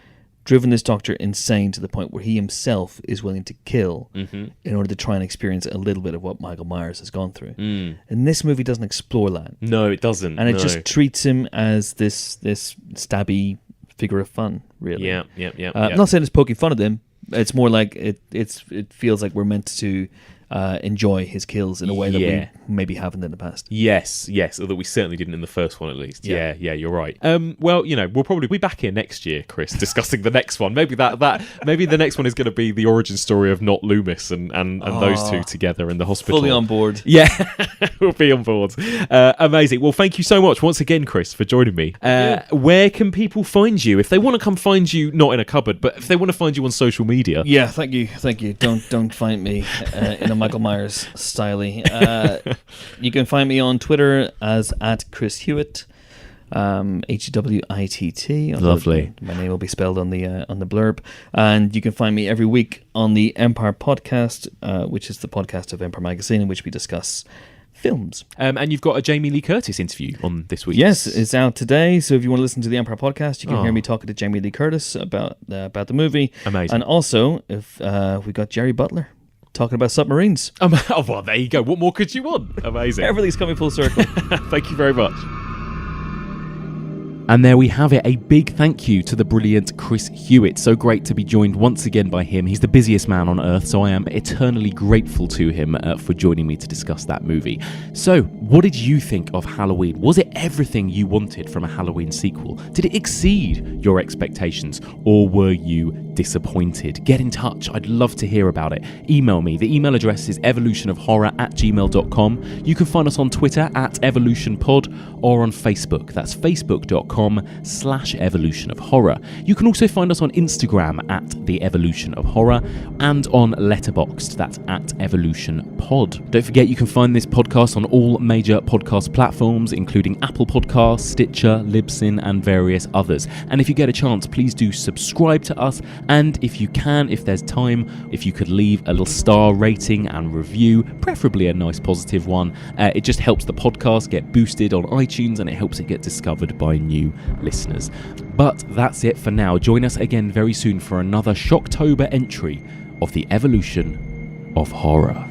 Speaker 2: driven this doctor insane to the point where he himself is willing to kill in order to try and experience a little bit of what Michael Myers has gone through? And this movie doesn't explore that.
Speaker 1: No, it doesn't.
Speaker 2: And it just treats him as this stabby figure of fun, really.
Speaker 1: Yeah.
Speaker 2: I'm not saying it's poking fun at him. It's more like it feels like we're meant to enjoy his kills in a way that we maybe haven't in the past.
Speaker 1: Yes, although we certainly didn't in the first one at least. Yeah, you're right. Well, we'll probably be back here next year, Chris, discussing the next one. Maybe maybe the next one is going to be the origin story of Not Loomis and those two together in the hospital.
Speaker 2: Fully on board.
Speaker 1: Yeah, we'll be on board. Amazing. Well, thank you so much once again, Chris, for joining me. Where can people find you if they want to come find you, not in a cupboard, but if they want to find you on social media?
Speaker 2: Yeah, thank you. Don't find me in a Michael Myers style. You can find me on Twitter as @ChrisHewitt, HWITT.
Speaker 1: Lovely.
Speaker 2: My name will be spelled on the blurb, and you can find me every week on the Empire Podcast, which is the podcast of Empire Magazine, in which we discuss films.
Speaker 1: And you've got a Jamie Lee Curtis interview on this week.
Speaker 2: Yes, it's out today. So if you want to listen to the Empire Podcast, you can hear me talking to Jamie Lee Curtis about the movie.
Speaker 1: Amazing.
Speaker 2: And also, if we got Jerry Butler talking about submarines.
Speaker 1: Oh, well, there you go. What more could you want? Amazing.
Speaker 2: Everything's coming full circle.
Speaker 1: Thank you very much. And there we have it, a big thank you to the brilliant Chris Hewitt. So great to be joined once again by him. He's the busiest man on earth, so I am eternally grateful to him for joining me to discuss that movie. So, what did you think of Halloween? Was it everything you wanted from a Halloween sequel? Did it exceed your expectations, or were you disappointed? Get in touch. I'd love to hear about it. Email me. The email address is evolutionofhorror@gmail.com. You can find us on Twitter @evolutionpod or on Facebook. That's facebook.com/evolutionofhorror. You can also find us on Instagram @the_evolutionofhorror and on Letterboxd. That's @evolutionpod. Don't forget you can find this podcast on all major podcast platforms, including Apple Podcasts, Stitcher, Libsyn, and various others. And if you get a chance, please do subscribe to us. And if you can, if there's time, if you could leave a little star rating and review, preferably a nice positive one, it just helps the podcast get boosted on iTunes and it helps it get discovered by new listeners. But that's it for now. Join us again very soon for another Shocktober entry of the Evolution of Horror.